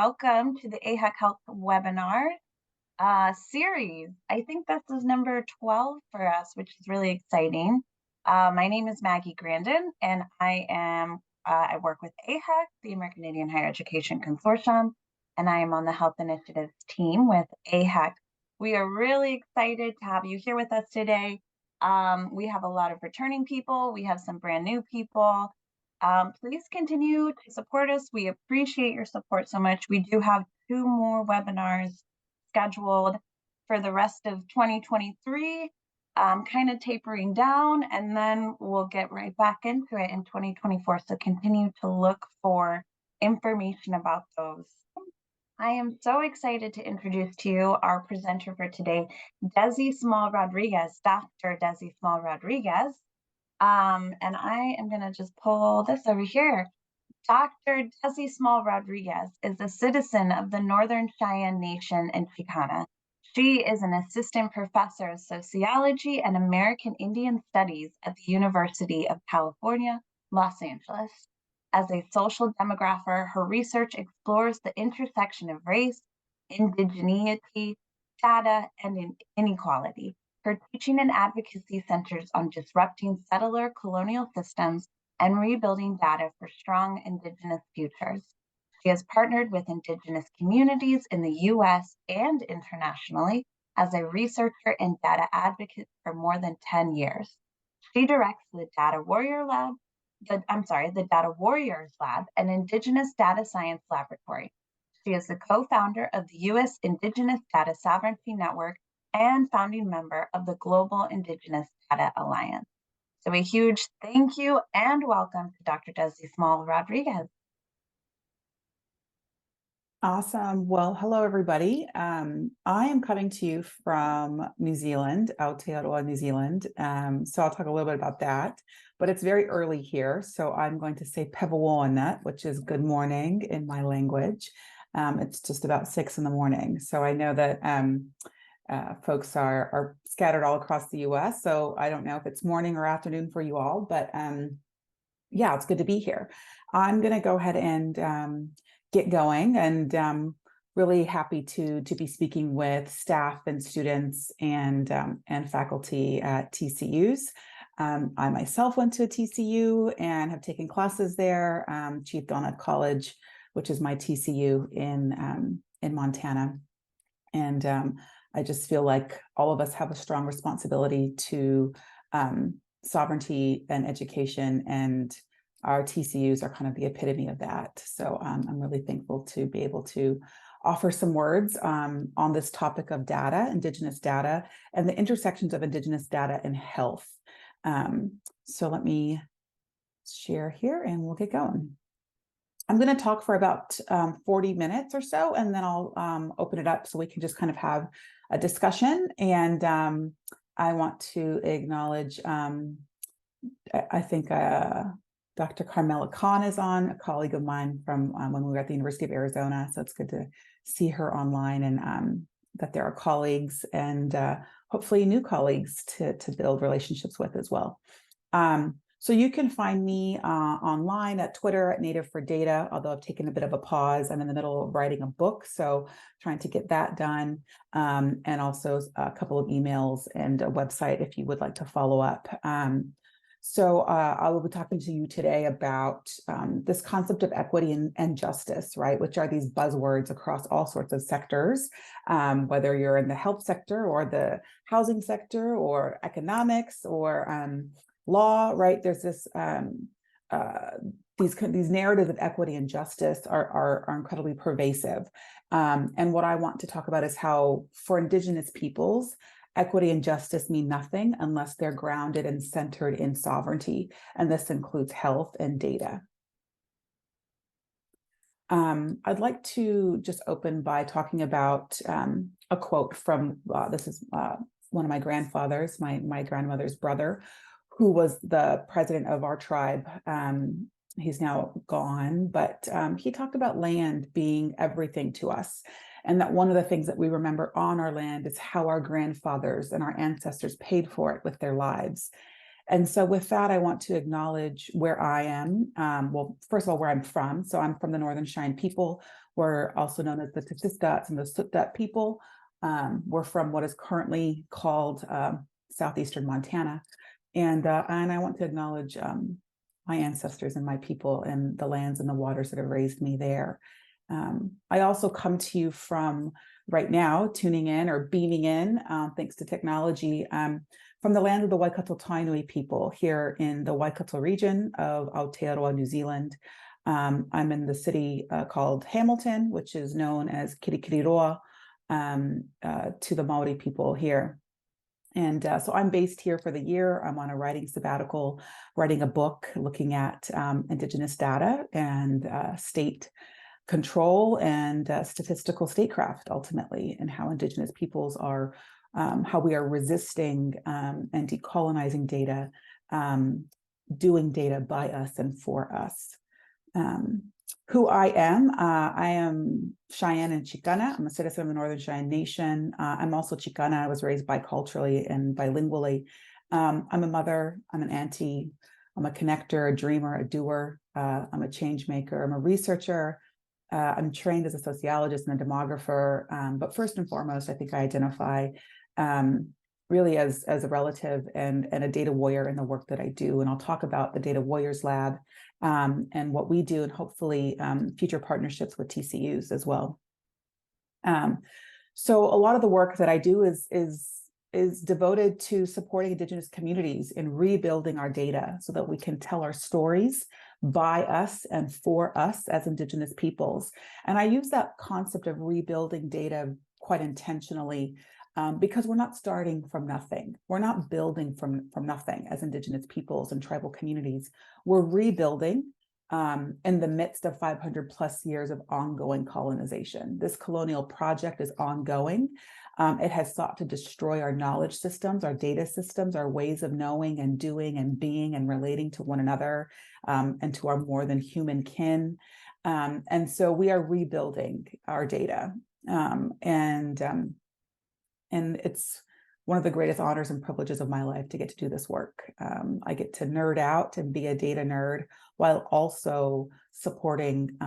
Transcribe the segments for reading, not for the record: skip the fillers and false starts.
welcome to the AIHEC Health webinar series. I think this is number 12 for us, which is really exciting. My name is Maggie Grandin, and I work with AIHEC, the American Indian Higher Education Consortium, and I am on the Health Initiatives team with AIHEC. We are really excited to have you here with us today. We have a lot of returning people. We have some brand new people. Please continue to support us. We appreciate your support so much. We do have 2 more webinars scheduled for the rest of 2023, kind of tapering down, and then we'll get right back into it in 2024. So continue to look for information about those. I am so excited to introduce to you our presenter for today, Desi Small-Rodriguesz, Dr. Desi Small-Rodriguesz. And I am going to just pull this over here. Dr. Desi Small-Rodriguesz is a citizen of the Northern Cheyenne Nation in Chicana. She is an assistant professor of sociology and American Indian Studies at the University of California, Los Angeles. As a social demographer, her research explores the intersection of race, indigeneity, data, and inequality. Her teaching and advocacy centers on disrupting settler colonial systems and rebuilding data for strong Indigenous futures. She has partnered with Indigenous communities in the U.S. and internationally as a researcher and data advocate for more than 10 years. She directs the Data Warriors Lab, an Indigenous data science laboratory. She is the co-founder of the U.S. Indigenous Data Sovereignty Network and founding member of the Global Indigenous Data Alliance. So a huge thank you and welcome to Dr. Desi Small-Rodriguesz. Awesome. Well, hello, everybody. I am coming to you from New Zealand, Aotearoa, New Zealand. So I'll talk a little bit about that, but it's very early here. So I'm going to say pevawana, which is good morning in my language. It's just about 6 in the morning. So I know that folks are scattered all across the US. So I don't know if it's morning or afternoon for you all, but yeah, it's good to be here. I'm going to go ahead and get going, and really happy to be speaking with staff and students and faculty at TCUs. I myself went to a TCU and have taken classes there, Chief Donut College, which is my TCU in Montana. And I just feel like all of us have a strong responsibility to sovereignty and education, and our TCUs are kind of the epitome of that. So I'm really thankful to be able to offer some words on this topic of data, Indigenous data, and the intersections of Indigenous data and health. So let me share here and we'll get going. I'm going to talk for about 40 minutes or so, and then I'll open it up so we can just kind of have a discussion. And I want to acknowledge, I think Dr. Carmela Khan is on, a colleague of mine from when we were at the University of Arizona. So it's good to see her online, and that there are colleagues and hopefully new colleagues to build relationships with as well. So you can find me online at Twitter at Native for Data, although I've taken a bit of a pause. I'm in the middle of writing a book, so trying to get that done, and also a couple of emails and a website if you would like to follow up. So I will be talking to you today about this concept of equity and justice, right? Which are these buzzwords across all sorts of sectors, whether you're in the health sector or the housing sector or economics or law, right? There's this these narratives of equity and justice are incredibly pervasive. And what I want to talk about is how, for Indigenous peoples, equity and justice mean nothing unless they're grounded and centered in sovereignty. And this includes health and data. I'd like to just open by talking about a quote from, this is one of my grandfathers, my grandmother's brother, who was the president of our tribe. He's now gone, but he talked about land being everything to us. And that one of the things that we remember on our land is how our grandfathers and our ancestors paid for it with their lives. And so with that, I want to acknowledge where I am. Well, first of all, where I'm from. So I'm from the Northern Cheyenne people. We're also known as the Titsistats and the Sutdat people. We're from what is currently called southeastern Montana. And I want to acknowledge my ancestors and my people and the lands and the waters that have raised me there. I also come to you from right now, tuning in or beaming in, thanks to technology, from the land of the Waikato Tainui people here in the Waikato region of Aotearoa, New Zealand. I'm in the city called Hamilton, which is known as Kirikiriroa to the Maori people here. And so I'm based here for the year. I'm on a writing sabbatical, writing a book looking at Indigenous data and state control and statistical statecraft, ultimately, and how Indigenous peoples are, how we are resisting and decolonizing data, doing data by us and for us. Who I am Cheyenne and Chicana. I'm a citizen of the Northern Cheyenne Nation. I'm also Chicana. I was raised biculturally and bilingually. I'm a mother, I'm an auntie, I'm a connector, a dreamer, a doer. I'm a change maker, I'm a researcher. I'm trained as a sociologist and a demographer, but first and foremost, I think I identify really as a relative and a data warrior in the work that I do. And I'll talk about the Data Warriors Lab and what we do, and hopefully future partnerships with TCUs as well. So a lot of the work that I do is devoted to supporting Indigenous communities in rebuilding our data so that we can tell our stories by us and for us as Indigenous peoples. And I use that concept of rebuilding data quite intentionally because we're not starting from nothing. We're not building from nothing as Indigenous peoples and tribal communities. We're rebuilding in the midst of 500 plus years of ongoing colonization. This colonial project is ongoing. It has sought to destroy our knowledge systems, our data systems, our ways of knowing and doing and being and relating to one another and to our more than human kin. And so we are rebuilding our data. And it's one of the greatest honors and privileges of my life to get to do this work. I get to nerd out and be a data nerd while also supporting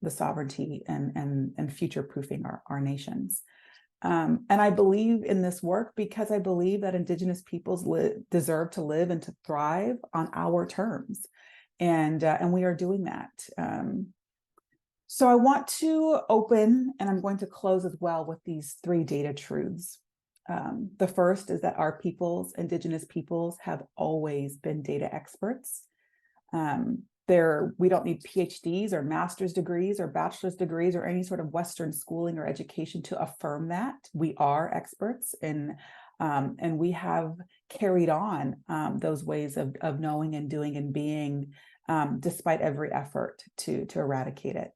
the sovereignty and future-proofing our nations. And I believe in this work because I believe that Indigenous peoples deserve to live and to thrive on our terms. And we are doing that. So I want to open, and I'm going to close as well with these 3 data truths. The first is that our peoples, Indigenous peoples, have always been data experts. We don't need PhDs or master's degrees or bachelor's degrees or any sort of Western schooling or education to affirm that. We are experts and we have carried on those ways of knowing and doing and being despite every effort to eradicate it.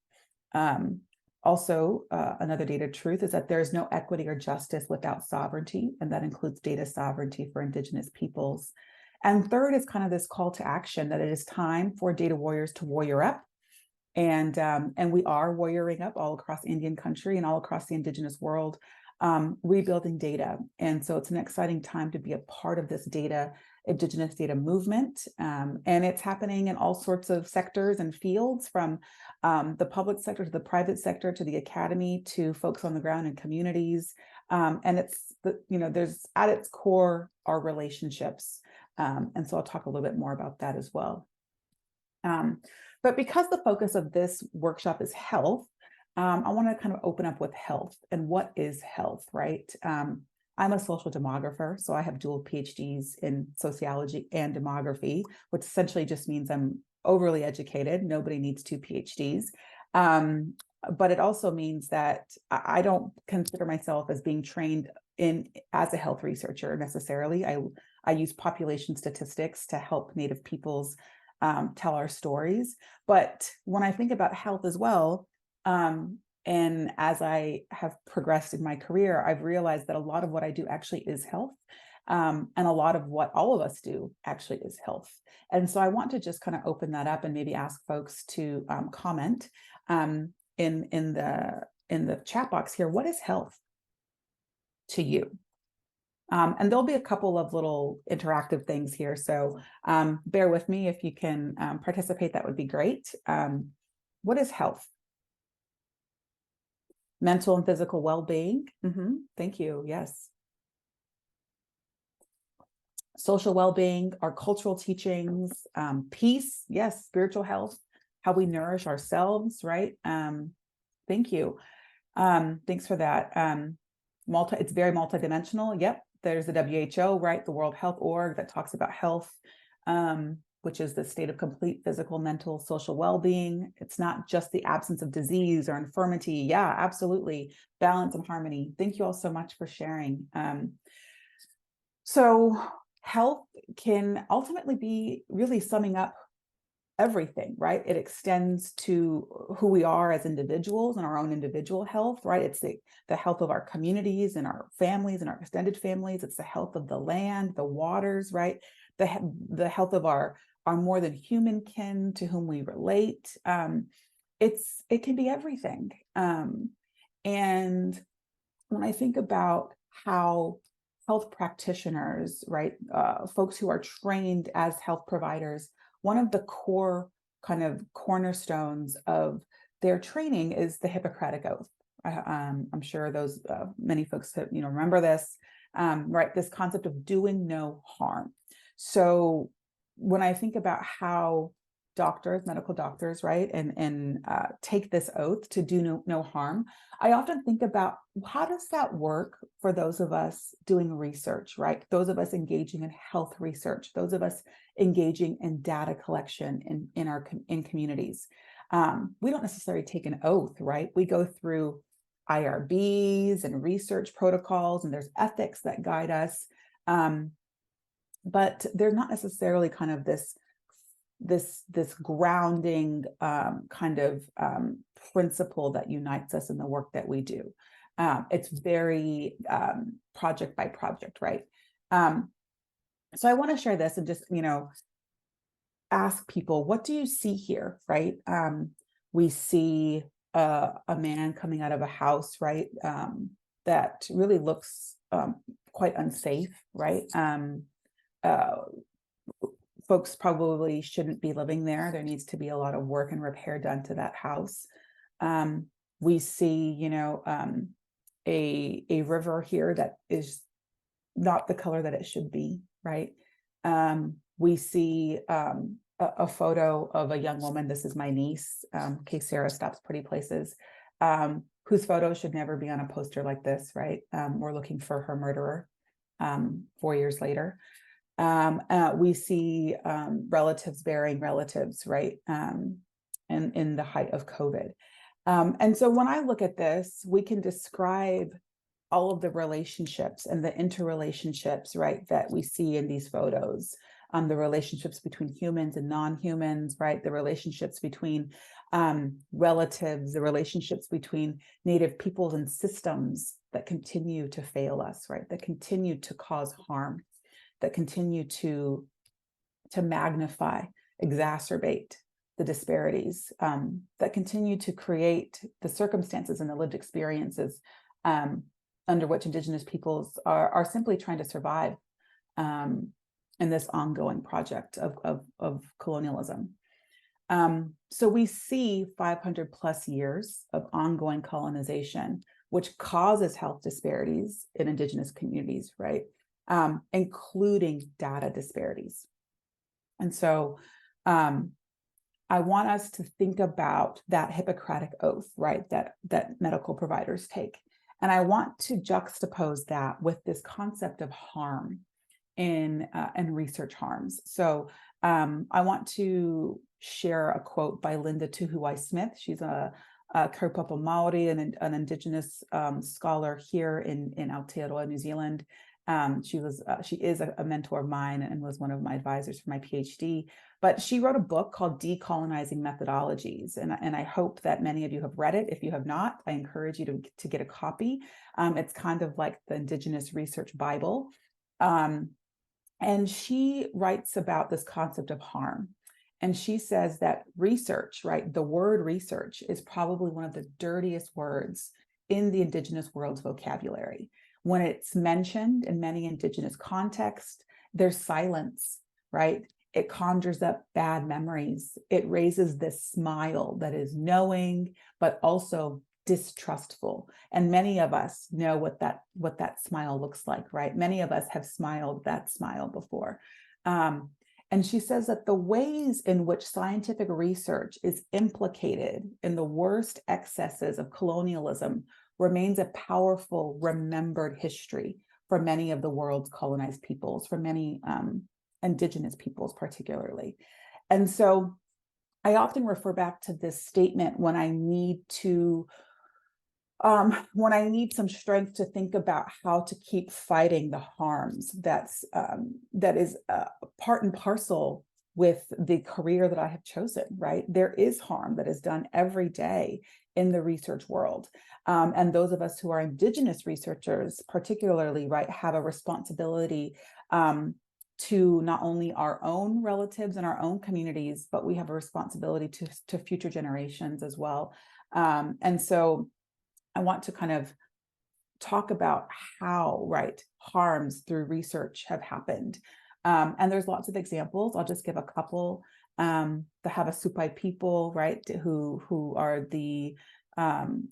Also, another data truth is that there's no equity or justice without sovereignty, and that includes data sovereignty for Indigenous peoples. And third is kind of this call to action that it is time for data warriors to warrior up. And we are warrioring up all across Indian country and all across the Indigenous world, rebuilding data. And so it's an exciting time to be a part of this Indigenous data movement. And it's happening in all sorts of sectors and fields, from the public sector to the private sector to the academy to folks on the ground in communities. And it's, there's at its core are relationships. And so I'll talk a little bit more about that as well. But because the focus of this workshop is health, I want to kind of open up with health and what is health, right? I'm a social demographer, so I have dual PhDs in sociology and demography, which essentially just means I'm overly educated. Nobody needs 2 PhDs. But it also means that I don't consider myself as being trained as a health researcher necessarily. I use population statistics to help Native peoples tell our stories. But when I think about health as well, and as I have progressed in my career, I've realized that a lot of what I do actually is health. And a lot of what all of us do actually is health. And so I want to just kind of open that up and maybe ask folks to comment in the chat box here. What is health to you? And there'll be a couple of little interactive things here. So bear with me if you can participate, that would be great. What is health? Mental and physical well-being. Thank you. Yes. Social well-being, our cultural teachings, peace. Yes. Spiritual health, how we nourish ourselves, right? Thank you. Thanks for that. It's very multidimensional. Yep. There's the WHO, right? The World Health Org that talks about health, which is the state of complete physical, mental, social well-being. It's not just the absence of disease or infirmity. Yeah, absolutely. Balance and harmony. Thank you all so much for sharing. So health can ultimately be really summing up everything, right? It extends to who we are as individuals and our own individual health, right? It's the health of our communities and our families and our extended families. It's the health of the land, the waters, right? The health of our more than human kin to whom we relate. It can be everything. And when I think about how health practitioners, right, folks who are trained as health providers, one of the core kind of cornerstones of their training is the Hippocratic Oath. I'm sure those many folks have, remember this, right? This concept of doing no harm. So when I think about how doctors, medical doctors, right, and take this oath to do no harm, I often think about how does that work for those of us doing research, right? Those of us engaging in health research, those of us engaging in data collection in communities. We don't necessarily take an oath, right? We go through IRBs and research protocols, and there's ethics that guide us. But they're not necessarily kind of this grounding kind of principle that unites us in the work that we do. It's very project by project, right? So I want to share this and just, ask people, what do you see here, right? We see a man coming out of a house, right? That really looks quite unsafe, right? Folks probably shouldn't be living there. There needs to be a lot of work and repair done to that house. We see, a river here that is not the color that it should be, right? We see a photo of a young woman. This is my niece, case Sarah stops pretty places, whose photo should never be on a poster like this, right? We're looking for her murderer 4 years later. We see relatives burying relatives, right? And in the height of COVID. And so when I look at this, we can describe all of the relationships and the interrelationships, right, that we see in these photos. The relationships between humans and non-humans, right? The relationships between relatives, the relationships between Native peoples and systems that continue to fail us, right? That continue to cause harm, that continue to magnify, exacerbate the disparities, that continue to create the circumstances and the lived experiences under which Indigenous peoples are simply trying to survive in this ongoing project of colonialism. So we see 500 plus years of ongoing colonization, which causes health disparities in Indigenous communities, right? Including data disparities. And so I want us to think about that Hippocratic Oath, right, that medical providers take. And I want to juxtapose that with this concept of harm in research harms. So I want to share a quote by Linda Tuhuwai Smith. She's a Kaupapa Maori, an Indigenous scholar here in Aotearoa, New Zealand. She is a mentor of mine and was one of my advisors for my PhD. But she wrote a book called Decolonizing Methodologies, and I hope that many of you have read it. If you have not, I encourage you to get a copy. It's kind of like the Indigenous Research Bible. And she writes about this concept of harm. And she says that research, right, the word research is probably one of the dirtiest words in the Indigenous world's vocabulary. When it's mentioned in many Indigenous contexts, there's silence, right? It conjures up bad memories. It raises this smile that is knowing, but also distrustful. And many of us know what that smile looks like, right? Many of us have smiled that smile before. And she says that the ways in which scientific research is implicated in the worst excesses of colonialism remains a powerful, remembered history for many of the world's colonized peoples, for many Indigenous peoples particularly. And so I often refer back to this statement when I need some strength to think about how to keep fighting the harms that is part and parcel with the career that I have chosen, right? There is harm that is done every day in the research world. And those of us who are Indigenous researchers, particularly, right, have a responsibility to not only our own relatives and our own communities, but we have a responsibility to future generations as well. And so I want to kind of talk about how, right, harms through research have happened. And there's lots of examples. I'll just give a couple. The Havasupai people, right, who are the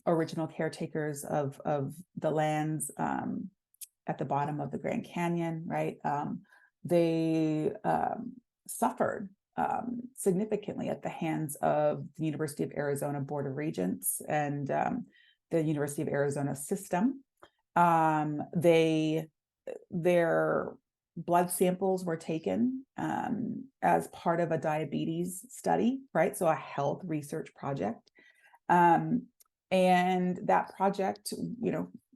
original caretakers of the lands at the bottom of the Grand Canyon, right? They suffered significantly at the hands of the University of Arizona Board of Regents and the University of Arizona system. Their blood samples were taken as part of a diabetes study, right? So a health research project. And that project,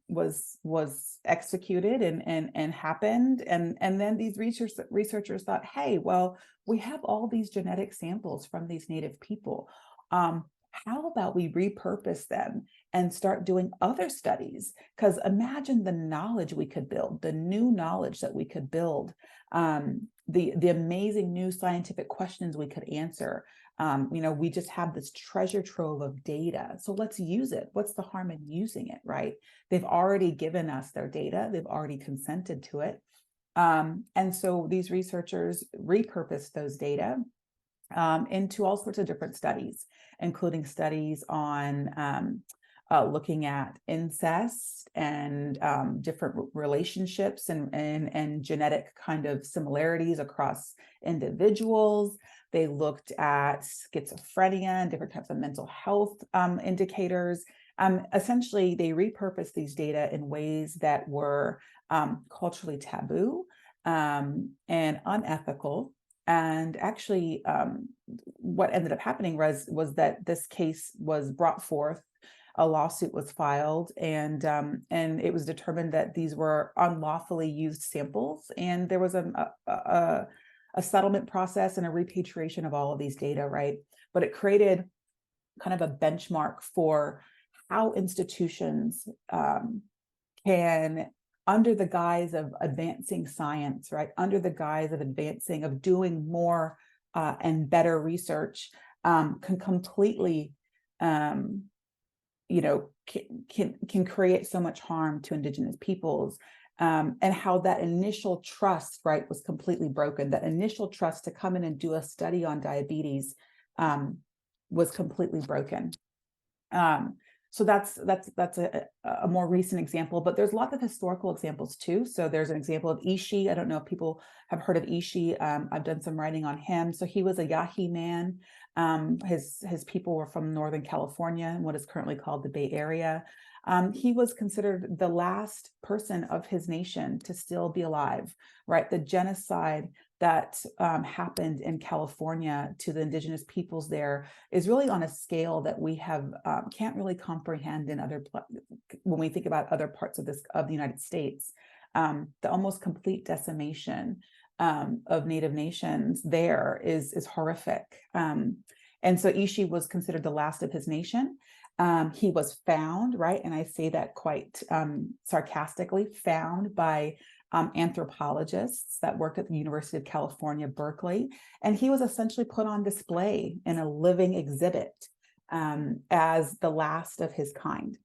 was executed and happened. And then these researchers thought, hey, well, we have all these genetic samples from these Native people. How about we repurpose them and start doing other studies? Because imagine the knowledge we could build, the new knowledge that we could build, the amazing new scientific questions we could answer. We just have this treasure trove of data. So let's use it. What's the harm in using it, right? They've already given us their data. They've already consented to it. And so these researchers repurposed those data into all sorts of different studies, including studies on looking at incest and different relationships and genetic kind of similarities across individuals. They looked at schizophrenia and different types of mental health indicators. Essentially, they repurposed these data in ways that were culturally taboo and unethical. And actually, what ended up happening was that this case was brought forth, a lawsuit was filed, and it was determined that these were unlawfully used samples, and there was a settlement process and a repatriation of all of these data, right? But it created kind of a benchmark for how institutions can, under the guise of advancing science, right, under the guise of doing more and better research, can completely, can create so much harm to Indigenous peoples, and how that initial trust, right, was completely broken. That initial trust to come in and do a study on diabetes was completely broken. So that's a more recent example, but there's lots of historical examples too. So there's an example of Ishi. I don't know if people have heard of Ishi. I've done some writing on him. So he was a Yahi man. His people were from Northern California, what is currently called the Bay Area. He was considered the last person of his nation to still be alive, right? The genocide that happened in California to the Indigenous peoples there is really on a scale that we can't really comprehend in when we think about other parts of the United States. The almost complete decimation of Native nations there is horrific. And so Ishi was considered the last of his nation. He was found, right, and I say that quite sarcastically, found by anthropologists that worked at the University of California, Berkeley, and he was essentially put on display in a living exhibit as the last of his kind.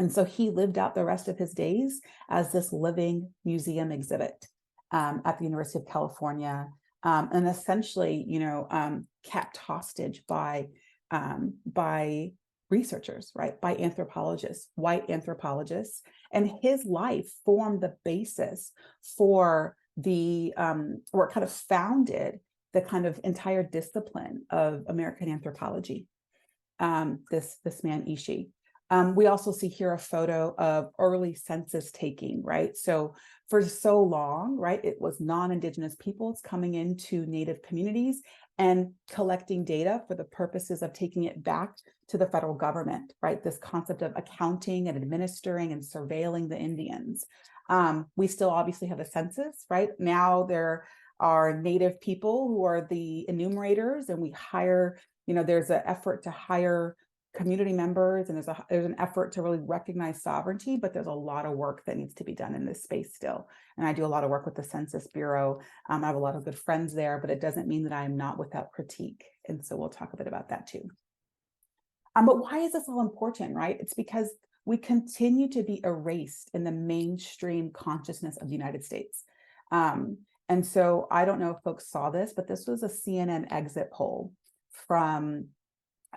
And so he lived out the rest of his days as this living museum exhibit at the University of California, and essentially, kept hostage by researchers, right, by anthropologists, white anthropologists, and his life formed the basis for or kind of founded the kind of entire discipline of American anthropology. This man Ishi. We also see here a photo of early census taking, right? So for so long, right, it was non-Indigenous peoples coming into Native communities and collecting data for the purposes of taking it back to the federal government, right? This concept of accounting and administering and surveilling the Indians. We still obviously have a census, right? Now there are Native people who are the enumerators, and we hire, there's an effort to hire community members, and there's an effort to really recognize sovereignty, but there's a lot of work that needs to be done in this space still. And I do a lot of work with the Census Bureau. I have a lot of good friends there, but it doesn't mean that I am not without critique. And so we'll talk a bit about that too. But why is this all important, right? It's because we continue to be erased in the mainstream consciousness of the United States. And so I don't know if folks saw this, but this was a CNN exit poll from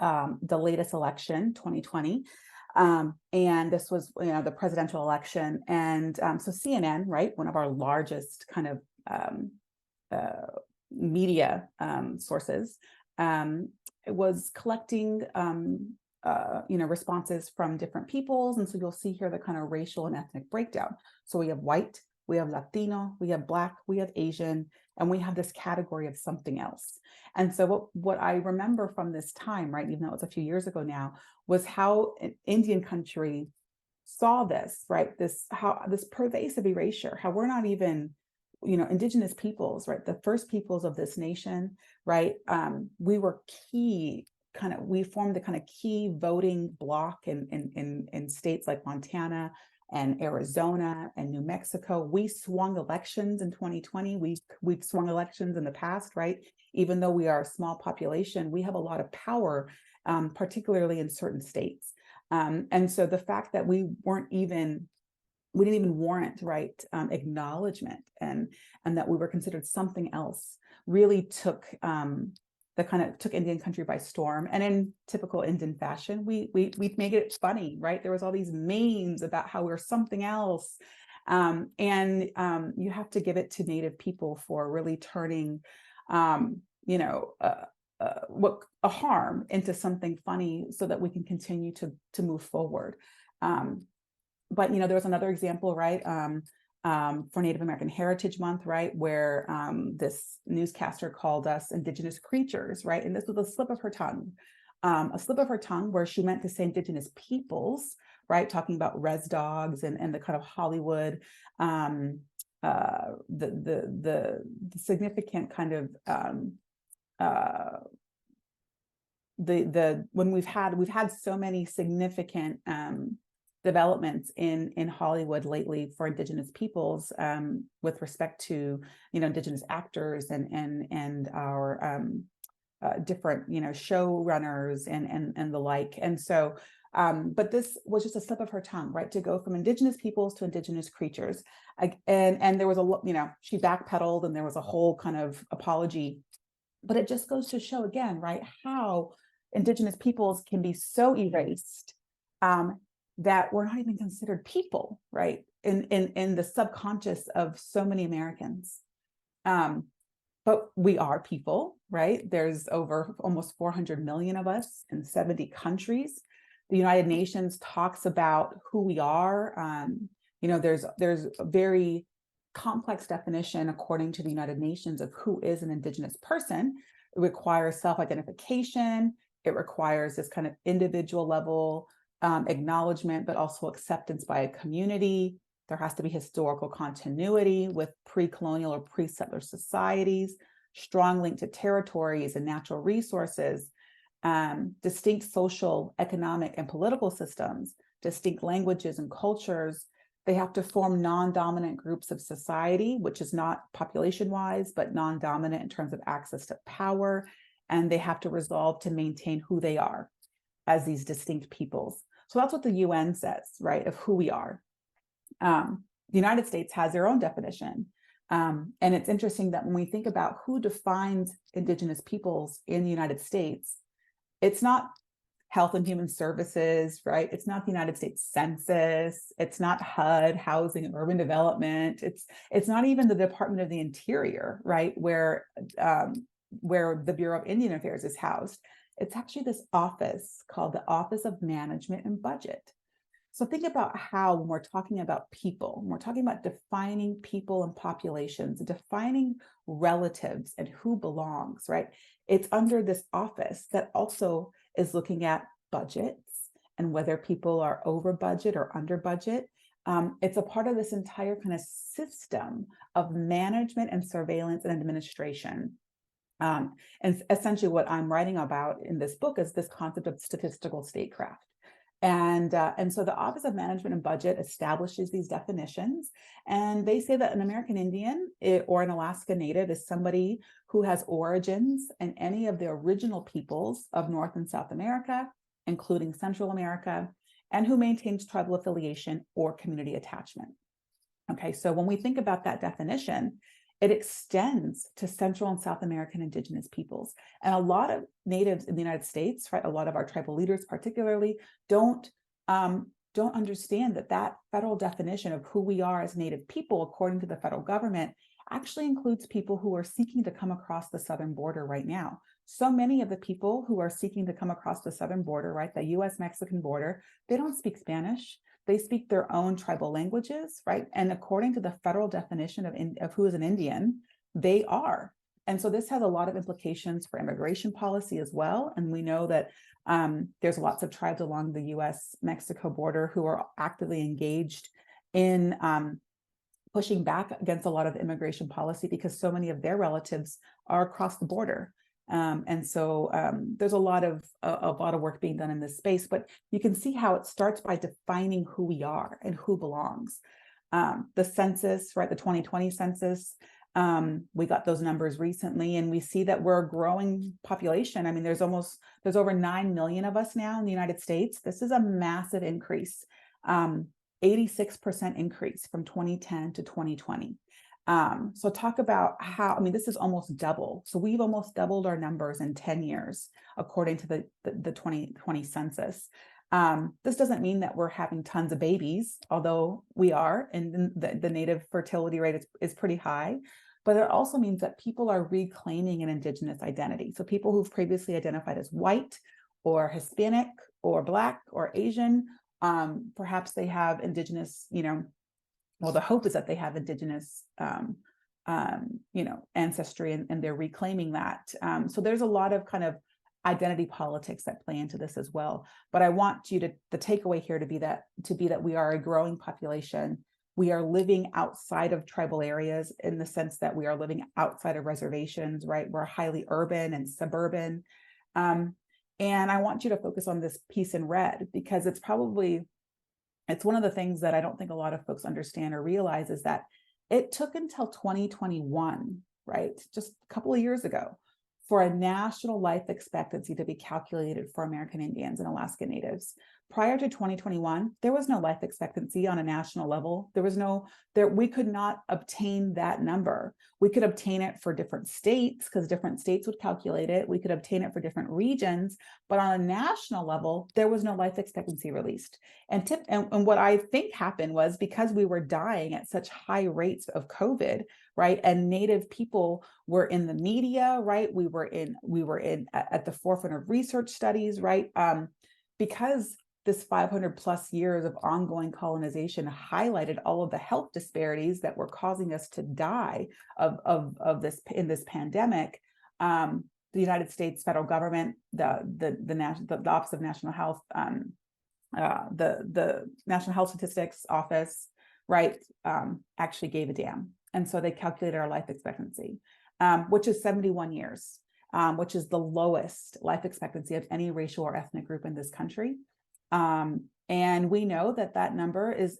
the latest election, 2020. And this was, the presidential election. And so CNN, right, one of our largest kind of media sources, it was collecting, responses from different peoples. And so you'll see here the kind of racial and ethnic breakdown. So we have white, we have Latino, we have Black, we have Asian, and we have this category of something else. And so what I remember from this time, right, even though it was a few years ago now, was how an Indian country saw this, right, how this pervasive erasure, how we're not even, Indigenous peoples, right, the first peoples of this nation, right, we were key. We formed the kind of key voting bloc in states like Montana and Arizona and New Mexico. We swung elections in 2020. We've swung elections in the past, right? Even though we are a small population, we have a lot of power, particularly in certain states. And so the fact that we didn't even warrant, right, acknowledgement, and that we were considered something else, really took Indian country by storm. And in typical Indian fashion, we made it funny, right? There was all these memes about how we're something else. And you have to give it to Native people for really turning, a harm into something funny so that we can continue to move forward. But, there was another example, right? For Native American Heritage Month, right, where this newscaster called us indigenous creatures, right? And this was a slip of her tongue, where she meant to say indigenous peoples, right? Talking about res dogs and the kind of Hollywood, the significant kind of when we've had so many significant developments in Hollywood lately for Indigenous peoples, with respect to Indigenous actors and our different showrunners and the like. And so, but this was just a slip of her tongue, right? To go from Indigenous peoples to indigenous creatures, and there was she backpedaled, and there was a whole kind of apology. But it just goes to show again, right, how Indigenous peoples can be so erased, that we're not even considered people, right, in the subconscious of so many Americans. But we are people, right? There's over almost 400 million of us in 70 countries. The United Nations talks about who we are. There's a very complex definition according to the United Nations of who is an Indigenous person. It requires self-identification. It requires this kind of individual level acknowledgement, but also acceptance by a community. There has to be historical continuity with pre-colonial or pre-settler societies, strong link to territories and natural resources, distinct social, economic, and political systems, distinct languages and cultures. They have to form non-dominant groups of society, which is not population-wise, but non-dominant in terms of access to power. And they have to resolve to maintain who they are as these distinct peoples. So that's what the UN says, right, of who we are. The United States has their own definition. And it's interesting that when we think about who defines Indigenous peoples in the United States, it's not Health and Human Services, right? It's not the United States Census. It's not HUD, Housing and Urban Development. It's not even the Department of the Interior, right? Where the Bureau of Indian Affairs is housed. It's actually this office called the Office of Management and Budget. So think about how, when we're talking about people, when we're talking about defining people and populations, defining relatives and who belongs, right? It's under this office that also is looking at budgets and whether people are over budget or under budget. It's a part of this entire kind of system of management and surveillance and administration. And essentially what I'm writing about in this book is this concept of statistical statecraft. And so the Office of Management and Budget establishes these definitions, and they say that an American Indian or an Alaska Native is somebody who has origins in any of the original peoples of North and South America, including Central America, and who maintains tribal affiliation or community attachment. Okay, so when we think about that definition, it extends to Central and South American Indigenous peoples. And a lot of natives in the United States, right, a lot of our tribal leaders particularly, don't understand that federal definition of who we are as Native people, according to the federal government, actually includes people who are seeking to come across the southern border right now. So many of the people who are seeking to come across the southern border, right, the US-Mexican border, they don't speak Spanish. They speak their own tribal languages, right? And according to the federal definition of who is an Indian, they are. And so this has a lot of implications for immigration policy as well. And we know that there's lots of tribes along the US-Mexico border who are actively engaged in pushing back against a lot of immigration policy because so many of their relatives are across the border. And so there's a lot of work being done in this space, but you can see how it starts by defining who we are and who belongs. The census, right, the 2020 census, we got those numbers recently, and we see that we're a growing population. I mean, there's over 9 million of us now in the United States. This is a massive increase, 86% increase from 2010 to 2020. So talk about how, I mean, this is almost double. So we've almost doubled our numbers in 10 years, according to the 2020 census. This doesn't mean that we're having tons of babies, although we are, and the native fertility rate is pretty high, but it also means that people are reclaiming an Indigenous identity. So people who've previously identified as white or Hispanic or Black or Asian, perhaps they have Indigenous, well, the hope is that they have Indigenous, ancestry, and they're reclaiming that. So there's a lot of kind of identity politics that play into this as well. But I want you the takeaway here to be that we are a growing population. We are living outside of tribal areas in the sense that we are living outside of reservations, right? We're highly urban and suburban. And I want you to focus on this piece in red because it's one of the things that I don't think a lot of folks understand or realize is that it took until 2021, right, just a couple of years ago, for a national life expectancy to be calculated for American Indians and Alaska Natives. Prior to 2021, there was no life expectancy on a national level. We could not obtain that number. We could obtain it for different states because different states would calculate it. We could obtain it for different regions, but on a national level, there was no life expectancy released. And what I think happened was because we were dying at such high rates of COVID, right? And Native people were in the media, right? We were at the forefront of research studies, right? Because this 500 plus years of ongoing colonization highlighted all of the health disparities that were causing us to die of this in this pandemic. The United States federal government, the Office of National Health, the National Health Statistics Office, right, actually gave a damn. And so they calculated our life expectancy, which is 71 years, which is the lowest life expectancy of any racial or ethnic group in this country. And we know that number is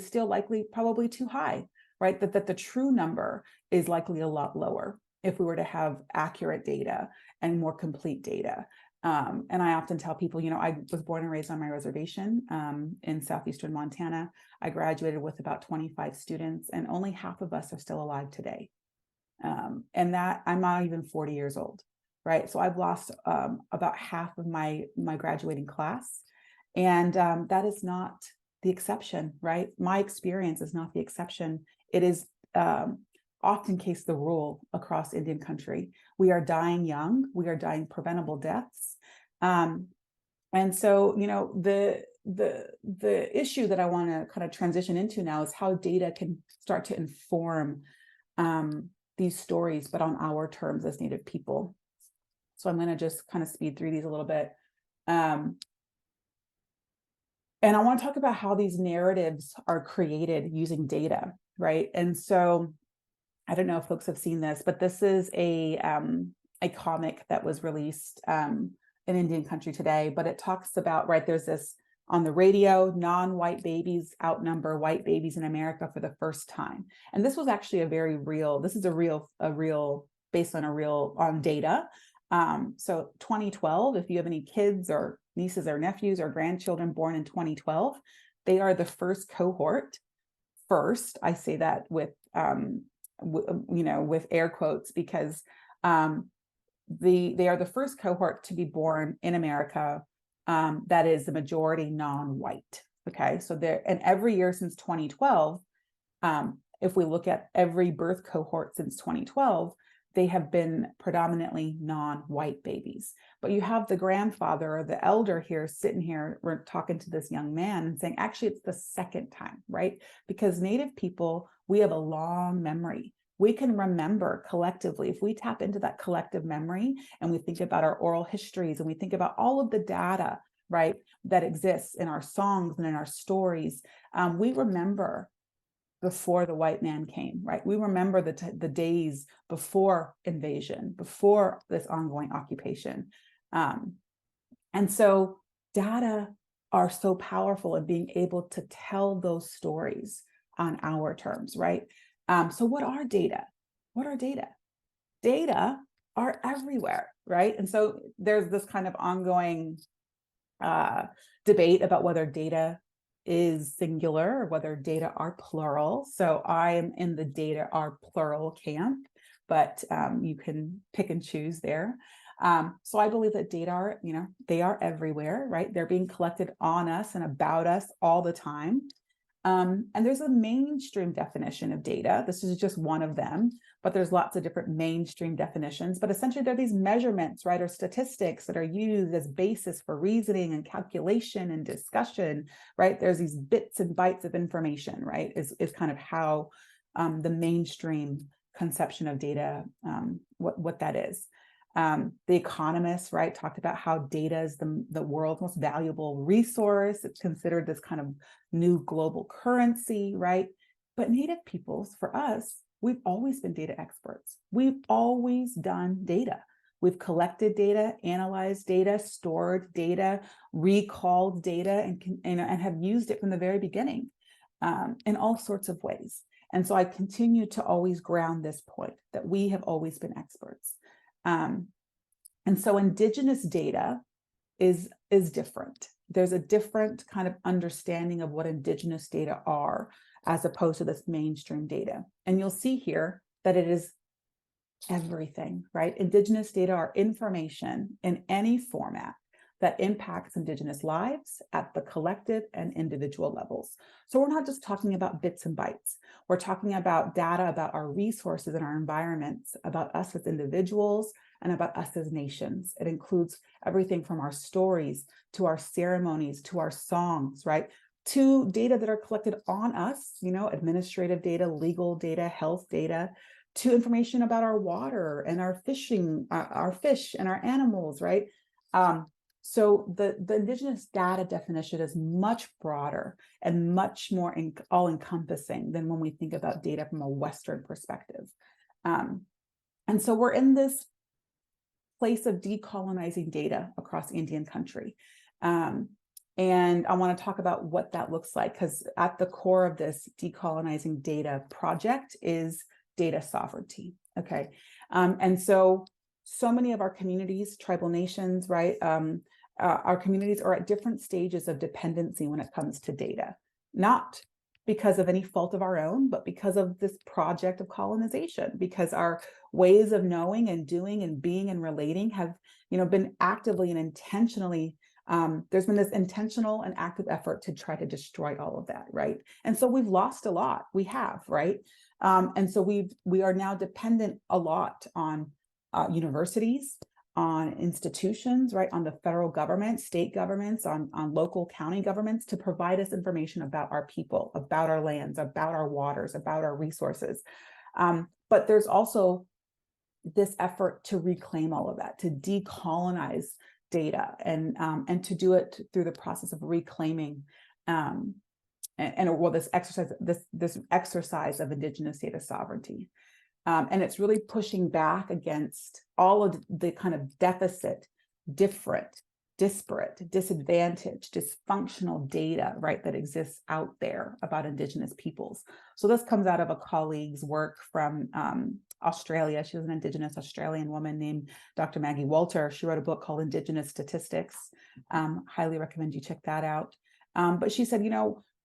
still likely probably too high, right? That the true number is likely a lot lower if we were to have accurate data and more complete data. And I often tell people, I was born and raised on my reservation in southeastern Montana. I graduated with about 25 students, and only half of us are still alive today. And that I'm not even 40 years old, right? So I've lost about half of my graduating class, and that is not the exception, right? My experience is not the exception. It is often case the rule across Indian country. We are dying young. We are dying preventable deaths. And so, the issue that I want to kind of transition into now is how data can start to inform these stories, but on our terms as Native people. So I'm going to just kind of speed through these a little bit. And I want to talk about how these narratives are created using data, right? And so I don't know if folks have seen this, but this is a comic that was released in Indian country today, but it talks about, right, there's this on the radio, non-white babies outnumber white babies in America for the first time. And this was actually this is a real based on data. So 2012, if you have any kids or nieces or nephews or grandchildren born in 2012, they are the first cohort. First, I say that with with air quotes, because they are the first cohort to be born in America that is the majority non-white. Okay, so and every year since 2012, if we look at every birth cohort since 2012, they have been predominantly non-white babies. But you have the grandfather or the elder here sitting here, we're talking to this young man and saying, actually, it's the second time, right? Because Native people, we have a long memory. We can remember collectively. If we tap into that collective memory and we think about our oral histories and we think about all of the data, right, that exists in our songs and in our stories, we remember before the white man came, right? We remember the days before invasion, before this ongoing occupation. And so data are so powerful in being able to tell those stories on our terms, right? So what are data? What are data? Data are everywhere, right? And so there's this kind of ongoing debate about whether data is singular or whether data are plural. So I am in the data are plural camp, but you can pick and choose there. So I believe that data are, they are everywhere, right? They're being collected on us and about us all the time. And there's a mainstream definition of data. This is just one of them, but there's lots of different mainstream definitions. But essentially, they're these measurements, right, or statistics that are used as basis for reasoning and calculation and discussion, right? There's these bits and bytes of information, right, is kind of how the mainstream conception of data, what that is. The Economist, right, talked about how data is the world's most valuable resource. It's considered this kind of new global currency, right? But Native peoples, for us, we've always been data experts. We've always done data. We've collected data, analyzed data, stored data, recalled data, and have used it from the very beginning in all sorts of ways. And so I continue to always ground this point that we have always been experts. And so Indigenous data is different. There's a different kind of understanding of what Indigenous data are as opposed to this mainstream data. And you'll see here that it is everything, right? Indigenous data are information in any format that impacts Indigenous lives at the collective and individual levels. So we're not just talking about bits and bytes. We're talking about data about our resources and our environments, about us as individuals and about us as nations. It includes everything from our stories to our ceremonies, to our songs, right? To data that are collected on us, administrative data, legal data, health data, to information about our water and our fishing, our fish and our animals, right? So the Indigenous data definition is much broader and much more all-encompassing than when we think about data from a Western perspective. And so we're in this place of decolonizing data across Indian country. And I want to talk about what that looks like, because at the core of this decolonizing data project is data sovereignty. Okay. And so so many of our communities, tribal nations, right? Our communities are at different stages of dependency when it comes to data, not because of any fault of our own, but because of this project of colonization, because our ways of knowing and doing and being and relating have, been actively and intentionally, there's been this intentional and active effort to try to destroy all of that, right? And so we've lost a lot, we have, right? And so we are now dependent a lot on universities, on institutions, right, on the federal government, state governments, on local county governments to provide us information about our people, about our lands, about our waters, about our resources. But there's also this effort to reclaim all of that, to decolonize data, and to do it through the process of reclaiming this exercise of Indigenous data sovereignty. And it's really pushing back against all of the kind of deficit, different, disparate, disadvantaged, dysfunctional data, right, that exists out there about Indigenous peoples. So this comes out of a colleague's work from Australia. She was an Indigenous Australian woman named Dr. Maggie Walter. She wrote a book called Indigenous Statistics. Highly recommend you check that out. But she said,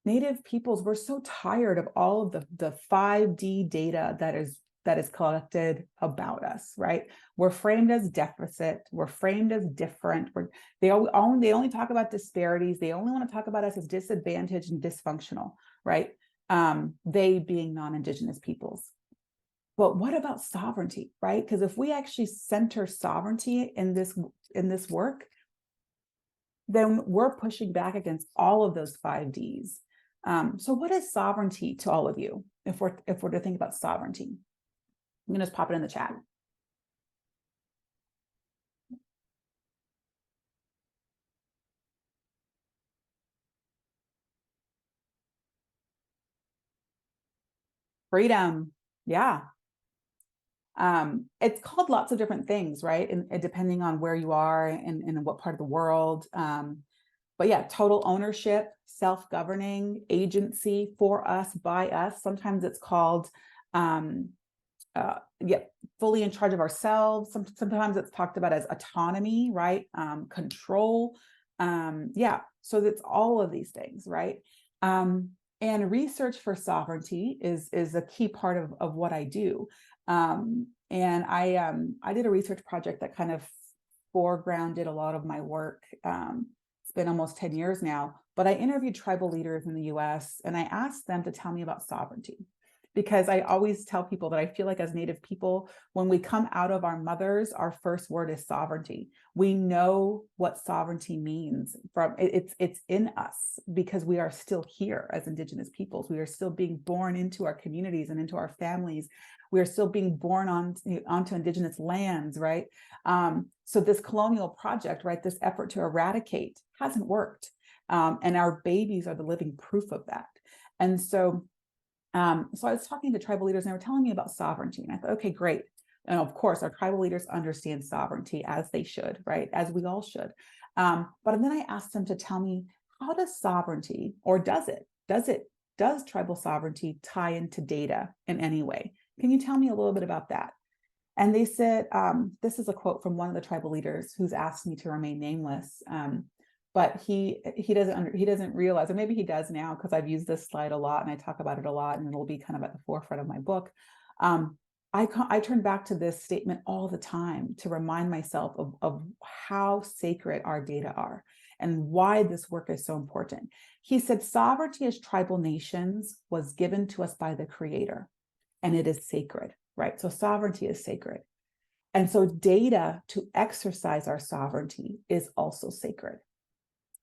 Native peoples, we're so tired of all of the 5D data that is collected about us, right? We're framed as deficit, we're framed as different. They only talk about disparities. They only want to talk about us as disadvantaged and dysfunctional, right? They being non-Indigenous peoples. But what about sovereignty, right? Because if we actually center sovereignty in this work, then we're pushing back against all of those 5Ds. So what is sovereignty to all of you, if we're to think about sovereignty? I'm going to just pop it in the chat. Freedom. Yeah. It's called lots of different things, right? And depending on where you are and what part of the world. But yeah, total ownership, self-governing, agency, for us, by us. Sometimes it's called fully in charge of ourselves. Sometimes it's talked about as autonomy, right? Control. So that's all of these things, right? And research for sovereignty is a key part of what I do. And I did a research project that kind of foregrounded a lot of my work. It's been almost 10 years now, but I interviewed tribal leaders in the US and I asked them to tell me about sovereignty. Because I always tell people that I feel like as Native people, when we come out of our mothers, our first word is sovereignty. We know what sovereignty means. It's in us because we are still here as Indigenous peoples. We are still being born into our communities and into our families. We are still being born onto Indigenous lands, right? So this colonial project, right, this effort to eradicate hasn't worked. And our babies are the living proof of that. And so I was talking to tribal leaders and they were telling me about sovereignty. And I thought, okay, great. And of course, our tribal leaders understand sovereignty as they should, right? As we all should. But then I asked them to tell me, how does sovereignty, or does tribal sovereignty tie into data in any way? Can you tell me a little bit about that? And they said, this is a quote from one of the tribal leaders who's asked me to remain nameless. But he doesn't realize, or maybe he does now, because I've used this slide a lot and I talk about it a lot, and it'll be kind of at the forefront of my book. I turn back to this statement all the time to remind myself of how sacred our data are and why this work is so important. He said, sovereignty as tribal nations was given to us by the Creator, and it is sacred, right? So sovereignty is sacred. And so data to exercise our sovereignty is also sacred.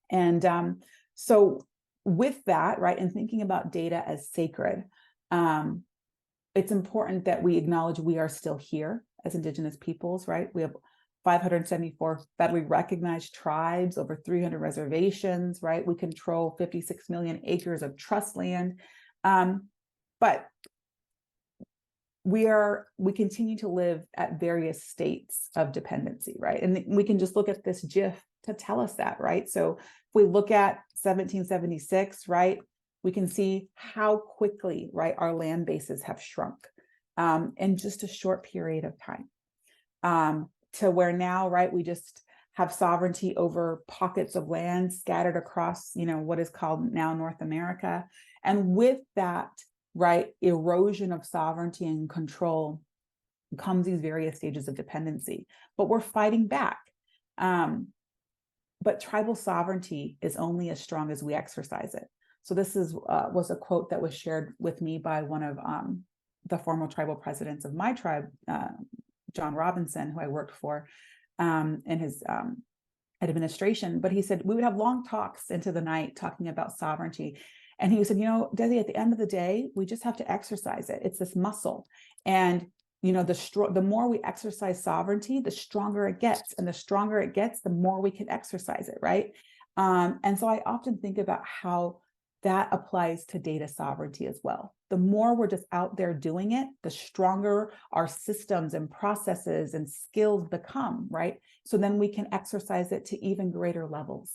And so with that, right, and thinking about data as sacred, it's important that we acknowledge we are still here as Indigenous peoples, right? We have 574 federally recognized tribes, over 300 reservations, right? We control 56 million acres of trust land. But we continue to live at various states of dependency, right? And we can just look at this GIF to tell us that, right? So if we look at 1776, right, we can see how quickly, right, our land bases have shrunk in just a short period of time. to where now, right, we just have sovereignty over pockets of land scattered across, what is called now North America. And with that, right, erosion of sovereignty and control comes these various stages of dependency, but we're fighting back. But tribal sovereignty is only as strong as we exercise it. So this was a quote that was shared with me by one of the former tribal presidents of my tribe, John Robinson, who I worked for in his administration. But he said we would have long talks into the night talking about sovereignty. And he said, Desi, at the end of the day, we just have to exercise it. It's this muscle. And the more we exercise sovereignty, the stronger it gets, and the stronger it gets, the more we can exercise it, right? And so I often think about how that applies to data sovereignty as well. The more we're just out there doing it, the stronger our systems and processes and skills become, right? So then we can exercise it to even greater levels.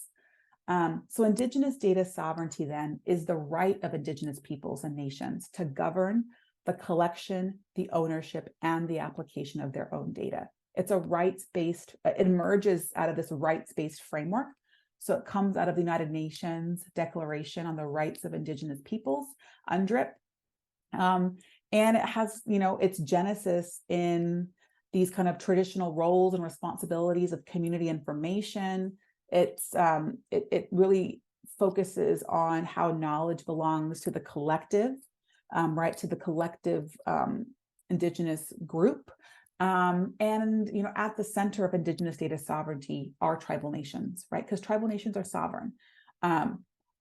So Indigenous data sovereignty then is the right of Indigenous peoples and nations to govern the collection, the ownership, and the application of their own data. It's a rights-based, it emerges out of this rights-based framework. So it comes out of the United Nations Declaration on the Rights of Indigenous Peoples, UNDRIP. And it has, its genesis in these kind of traditional roles and responsibilities of community information. It really focuses on how knowledge belongs to the collective, right, to the collective Indigenous group. And, at the center of Indigenous data sovereignty are tribal nations, right? Because tribal nations are sovereign.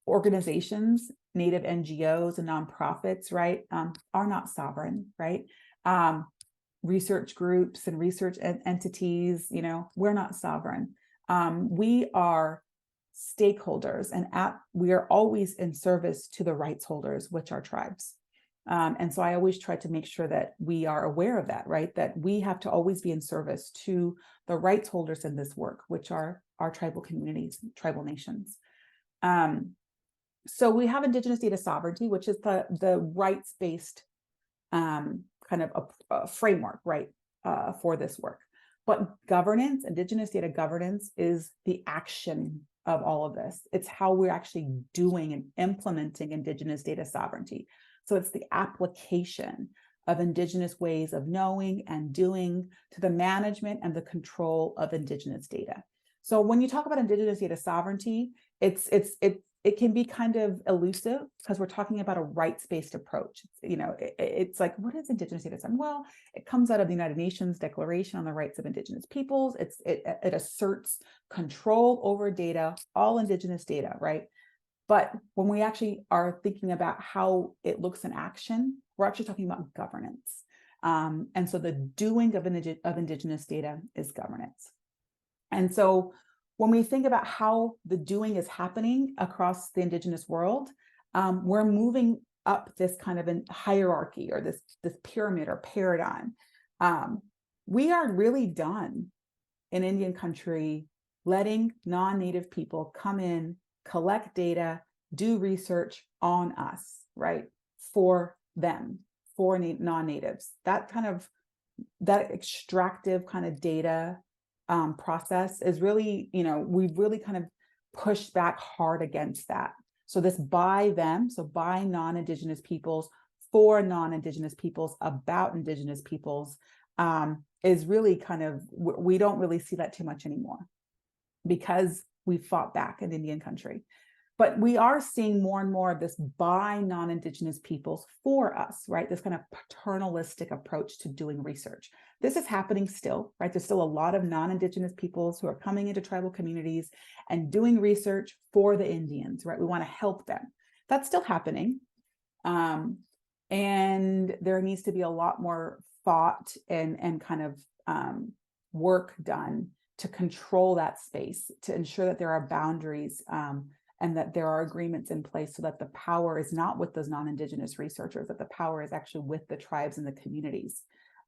Organizations, Native NGOs and nonprofits, right, are not sovereign, right? Research groups and research entities, we're not sovereign. We are stakeholders, and we are always in service to the rights holders, which are tribes. And so I always try to make sure that we are aware of that, right? That we have to always be in service to the rights holders in this work, which are our tribal communities, tribal nations. So we have Indigenous data sovereignty, which is the rights-based kind of a framework, right, for this work. But governance, Indigenous data governance, is the action of all of this. It's how we're actually doing and implementing Indigenous data sovereignty. So it's the application of Indigenous ways of knowing and doing to the management and the control of Indigenous data. So when you talk about Indigenous data sovereignty, it can be kind of elusive because we're talking about a rights-based approach. It's like, what is Indigenous data sovereignty? Well, it comes out of the United Nations Declaration on the Rights of Indigenous Peoples. It asserts control over data, all Indigenous data, right? But when we actually are thinking about how it looks in action, we're actually talking about governance. And so the doing of Indigenous data is governance. And so when we think about how the doing is happening across the Indigenous world, we're moving up this kind of a hierarchy or this pyramid or paradigm. We are really done in Indian country letting non-native people come in, collect data, do research on us, right? For them, for non-natives. That extractive kind of data process is really, we've really kind of pushed back hard against that. So this by them, so by non-Indigenous peoples, for non-Indigenous peoples, about Indigenous peoples, is really kind of, we don't really see that too much anymore because we've fought back in Indian country. But we are seeing more and more of this by non-Indigenous peoples for us, right? This kind of paternalistic approach to doing research. This is happening still, right? There's still a lot of non-Indigenous peoples who are coming into tribal communities and doing research for the Indians, right? We want to help them. That's still happening. And there needs to be a lot more thought and kind of work done to control that space, to ensure that there are boundaries and that there are agreements in place so that the power is not with those non-Indigenous researchers, that the power is actually with the tribes and the communities.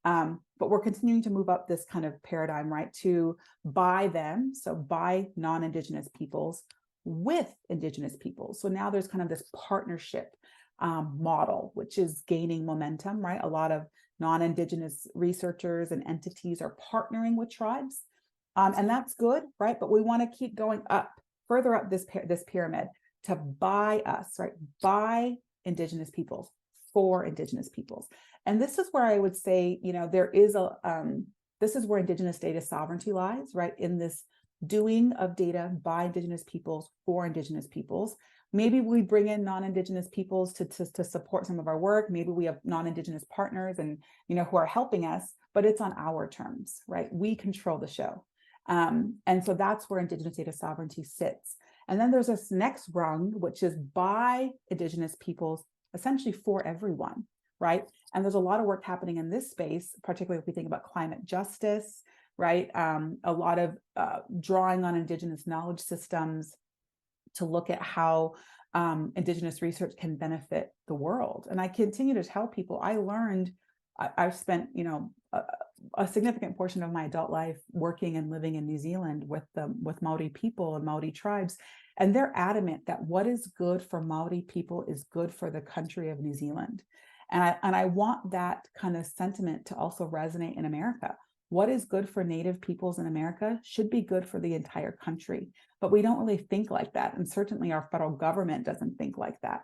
But we're continuing to move up this kind of paradigm, right, to by them, so by non-Indigenous peoples with Indigenous peoples. So now there's kind of this partnership model, which is gaining momentum, right? A lot of non-Indigenous researchers and entities are partnering with tribes. And that's good, right? But we want to keep going up, further up this pyramid to buy us, right? Buy Indigenous peoples for Indigenous peoples. And this is where I would say, there is this is where Indigenous data sovereignty lies, right? In this doing of data by Indigenous peoples for Indigenous peoples. Maybe we bring in non-Indigenous peoples to support some of our work. Maybe we have non-Indigenous partners and, who are helping us, but it's on our terms, right? We control the show. And so that's where Indigenous data sovereignty sits. And then there's this next rung, which is by Indigenous peoples, essentially for everyone, right? And there's a lot of work happening in this space, particularly if we think about climate justice, right? A lot of drawing on Indigenous knowledge systems to look at how Indigenous research can benefit the world. And I continue to tell people, I've spent, a significant portion of my adult life working and living in New Zealand with Maori people and Maori tribes. And they're adamant that what is good for Maori people is good for the country of New Zealand. And I want that kind of sentiment to also resonate in America. What is good for Native peoples in America should be good for the entire country. But we don't really think like that. And certainly our federal government doesn't think like that.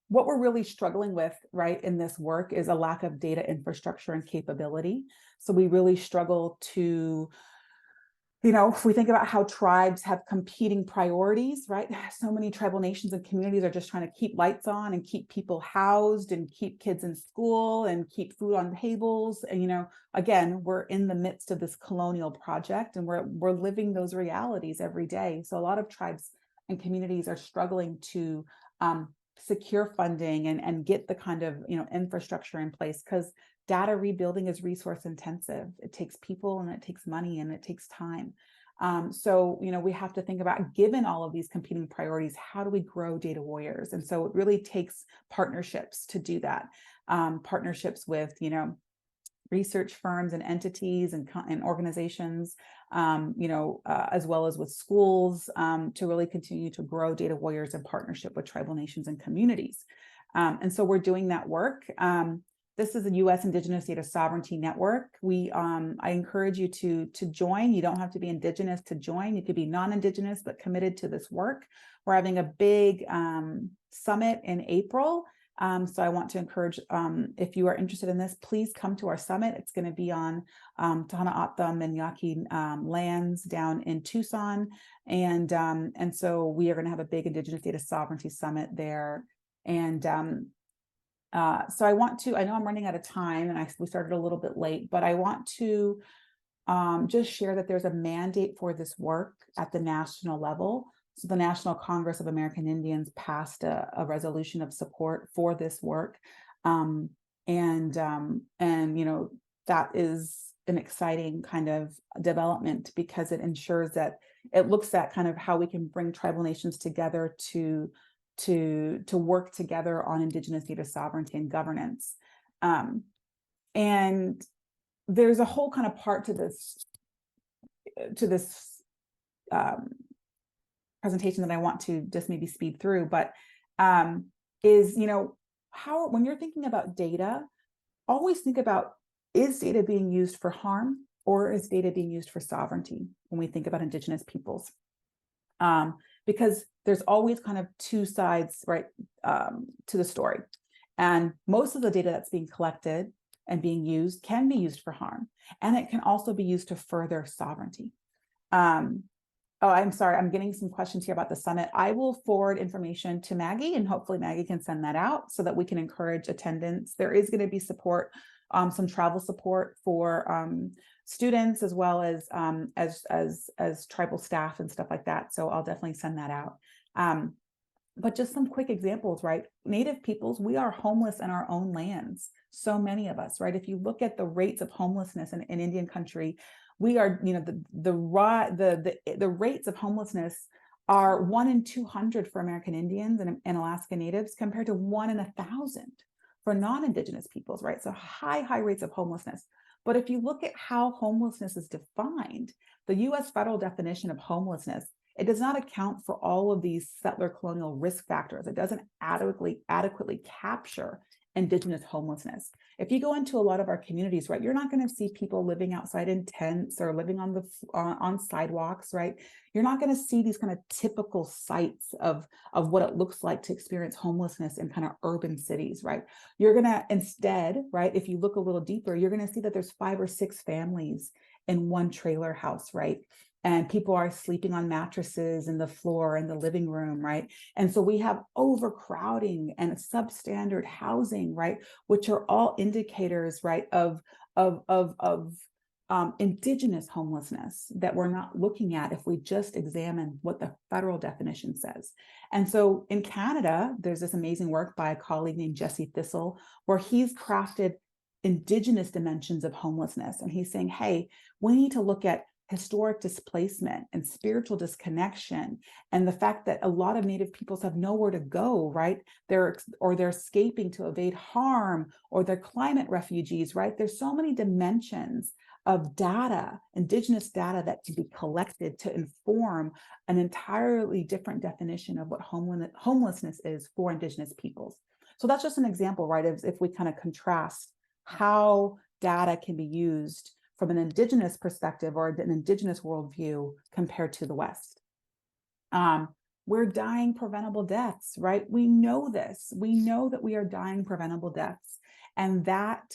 What we're really struggling with, right, in this work is a lack of data infrastructure and capability. So we really struggle to, if we think about how tribes have competing priorities, right? So many tribal nations and communities are just trying to keep lights on and keep people housed and keep kids in school and keep food on tables. And, again, we're in the midst of this colonial project and we're living those realities every day. So a lot of tribes and communities are struggling to secure funding and get the kind of, infrastructure in place, because data rebuilding is resource intensive. It takes people and it takes money and it takes time. So, we have to think about, given all of these competing priorities, how do we grow data warriors? And so it really takes partnerships to do that. Partnerships with, research firms and entities and organizations, as well as with schools, to really continue to grow data warriors in partnership with tribal nations and communities. And so we're doing that work. This is a U.S. Indigenous Data Sovereignty Network. I encourage you to join. You don't have to be Indigenous to join. You could be non-Indigenous but committed to this work. We're having a big summit in April. So I want to encourage, if you are interested in this, please come to our summit. It's going to be on Tohono O'odham and Yaqui lands down in Tucson. And so we are going to have a big Indigenous Data Sovereignty Summit there. And so I know I'm running out of time and we started a little bit late, but I want to just share that there's a mandate for this work at the national level. So the National Congress of American Indians passed a resolution of support for this work. That is an exciting kind of development, because it ensures that it looks at kind of how we can bring tribal nations together to work together on Indigenous data sovereignty and governance. And there's a whole kind of part to this presentation that I want to just maybe speed through, but is, when you're thinking about data, always think about, is data being used for harm or is data being used for sovereignty when we think about Indigenous peoples? Because there's always kind of two sides, right, to the story. And most of the data that's being collected and being used can be used for harm, and it can also be used to further sovereignty. Oh, I'm sorry, I'm getting some questions here about the summit. I will forward information to Maggie, and hopefully Maggie can send that out so that we can encourage attendance. There is going to be support, some travel support for students, as well as tribal staff and stuff like that. So I'll definitely send that out. But just some quick examples, right? Native peoples, we are homeless in our own lands. So many of us, right? If you look at the rates of homelessness in Indian country, we are, the rates of homelessness are 1 in 200 for American Indians and Alaska Natives, compared to 1 in 1,000 for non-Indigenous peoples, right? So high rates of homelessness. But if you look at how homelessness is defined, the U.S. federal definition of homelessness it does not account for all of these settler colonial risk factors. It doesn't adequately capture Indigenous homelessness. If you go into a lot of our communities, right, you're not going to see people living outside in tents or living on sidewalks, right? You're not going to see these kind of typical sites of what it looks like to experience homelessness in kind of urban cities, right? You're going to instead, right, if you look a little deeper, you're going to see that there's 5 or 6 families in one trailer house, right? And people are sleeping on mattresses in the floor in the living room, right? And so we have overcrowding and substandard housing, right? Which are all indicators, right, of Indigenous homelessness that we're not looking at if we just examine what the federal definition says. And so in Canada, there's this amazing work by a colleague named Jesse Thistle, where he's crafted Indigenous dimensions of homelessness. And he's saying, hey, we need to look at historic displacement and spiritual disconnection, and the fact that a lot of Native peoples have nowhere to go, right? They're escaping to evade harm, or they're climate refugees, right? There's so many dimensions of data, Indigenous data, that can be collected to inform an entirely different definition of what homelessness is for Indigenous peoples. So that's just an example, right? If we kind of contrast how data can be used from an Indigenous perspective or an Indigenous worldview compared to the West. We're dying preventable deaths, right? We know this. We know that we are dying preventable deaths. And that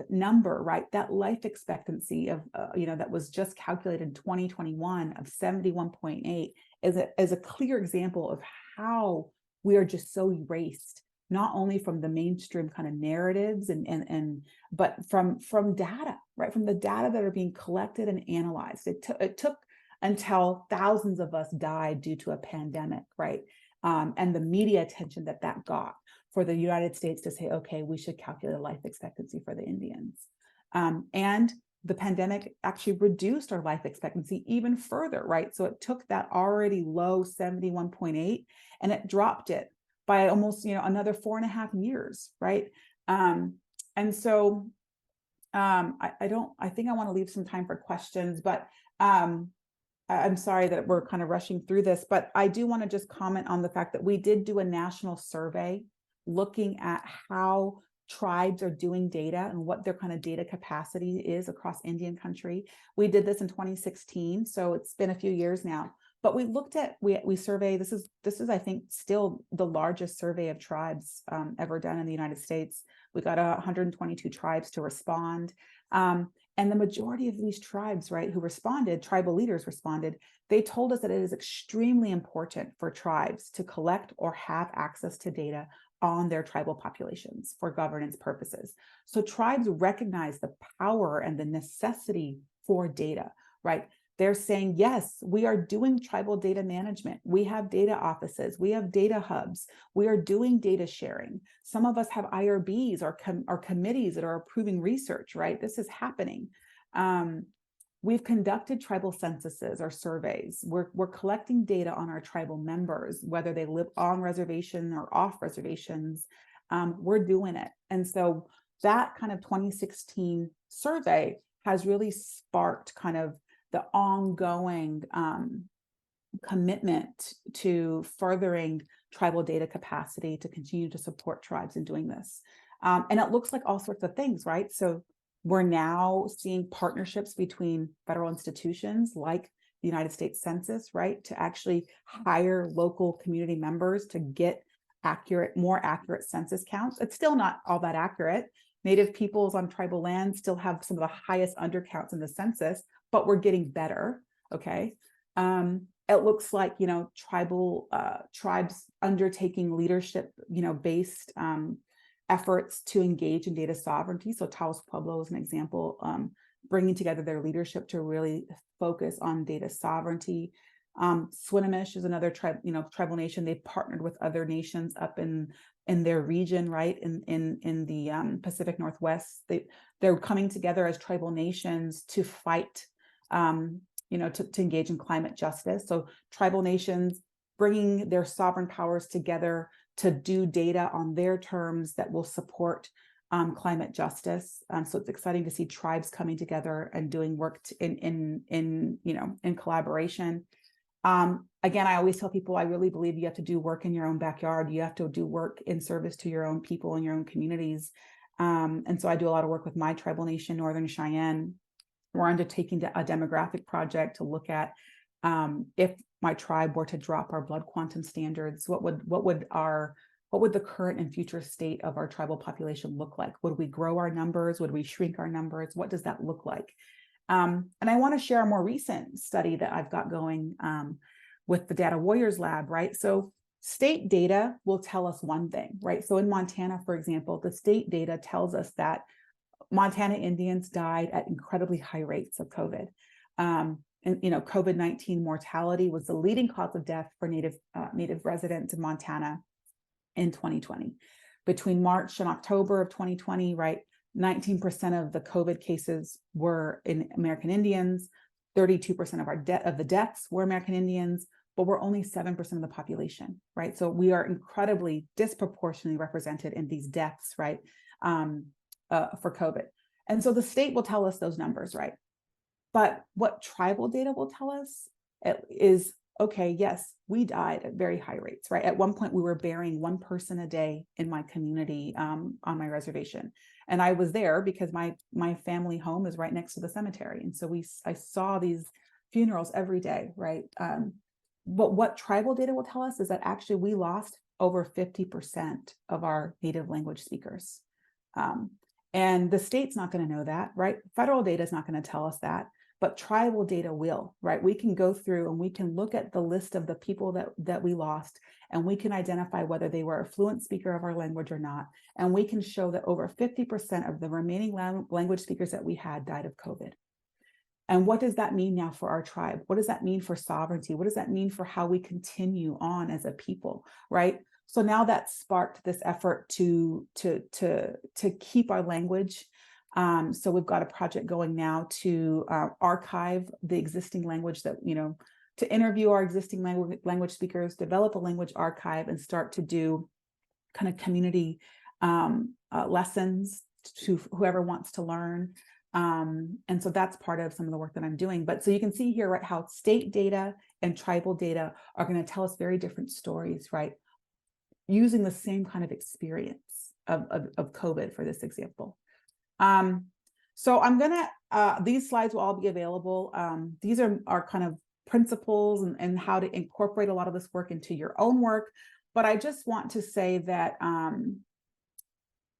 number, right, that life expectancy of, that was just calculated in 2021 of 71.8 is a clear example of how we are just so erased, not only from the mainstream kind of narratives but from data, right? From the data that are being collected and analyzed. It took until thousands of us died due to a pandemic, right? And the media attention that got for the United States to say, okay, we should calculate a life expectancy for the Indians. And the pandemic actually reduced our life expectancy even further, right? So it took that already low 71.8 and it dropped it by almost, another 4.5 years, right? And so I think I want to leave some time for questions, but I'm sorry that we're kind of rushing through this, but I do want to just comment on the fact that we did do a national survey looking at how tribes are doing data and what their kind of data capacity is across Indian country. We did this in 2016, so it's been a few years now. But we looked at, we surveyed, this is I think still the largest survey of tribes ever done in the United States. We got 122 tribes to respond. And the majority of these tribes, right, who responded, tribal leaders responded, they told us that it is extremely important for tribes to collect or have access to data on their tribal populations for governance purposes. So tribes recognize the power and the necessity for data, right? They're saying, yes, we are doing tribal data management. We have data offices. We have data hubs. We are doing data sharing. Some of us have IRBs or committees that are approving research, right? This is happening. We've conducted tribal censuses or surveys. We're collecting data on our tribal members, whether they live on reservation or off reservations. We're doing it. And so that kind of 2016 survey has really sparked kind of the ongoing commitment to furthering tribal data capacity to continue to support tribes in doing this. And it looks like all sorts of things, right? So we're now seeing partnerships between federal institutions like the United States Census, right, to actually hire local community members to get more accurate census counts. It's still not all that accurate. Native peoples on tribal land still have some of the highest undercounts in the census, but we're getting better, okay? It looks like, tribes undertaking leadership, based efforts to engage in data sovereignty. So Taos Pueblo is an example, bringing together their leadership to really focus on data sovereignty. Swinomish is another tribal nation. They've partnered with other nations up in their region, right, in the Pacific Northwest. They're coming together as tribal nations to fight, to engage in climate justice. So tribal nations bringing their sovereign powers together to do data on their terms that will support climate justice. So it's exciting to see tribes coming together and doing work in collaboration. Again, I always tell people, I really believe you have to do work in your own backyard. You have to do work in service to your own people and your own communities. And so I do a lot of work with my tribal nation, Northern Cheyenne. We're undertaking a demographic project to look at if my tribe were to drop our blood quantum standards, what would the current and future state of our tribal population look like? Would we grow our numbers? Would we shrink our numbers? What does that look like? And I want to share a more recent study that I've got going with the Data Warriors Lab, right? So state data will tell us one thing, right? So in Montana, for example, the state data tells us that Montana Indians died at incredibly high rates of COVID. And COVID-19 mortality was the leading cause of death for Native residents in Montana in 2020. Between March and October of 2020, right, 19% of the COVID cases were in American Indians, 32% of the deaths were American Indians, but we're only 7% of the population, right? So we are incredibly disproportionately represented in these deaths, right, for COVID. And so the state will tell us those numbers, right? But what tribal data will tell us is, okay, yes, we died at very high rates, right? At one point, we were burying one person a day in my community on my reservation. And I was there because my family home is right next to the cemetery. And so I saw these funerals every day, right? But what tribal data will tell us is that actually we lost over 50% of our native language speakers. And the state's not going to know that, right? Federal data is not going to tell us that, but tribal data will, right? We can go through and we can look at the list of the people that we lost, and we can identify whether they were a fluent speaker of our language or not. And we can show that over 50% of the remaining language speakers that we had died of COVID. And what does that mean now for our tribe? What does that mean for sovereignty? What does that mean for how we continue on as a people, right? So now that sparked this effort to keep our language. So we've got a project going now to archive the existing language that, to interview our existing language speakers, develop a language archive, and start to do kind of community lessons to whoever wants to learn. And so that's part of some of the work that I'm doing. But so you can see here, right, how state data and tribal data are going to tell us very different stories, right? Using the same kind of experience of COVID for this example. So I'm gonna, these slides will all be available. These are kind of principles and how to incorporate a lot of this work into your own work. But I just want to say that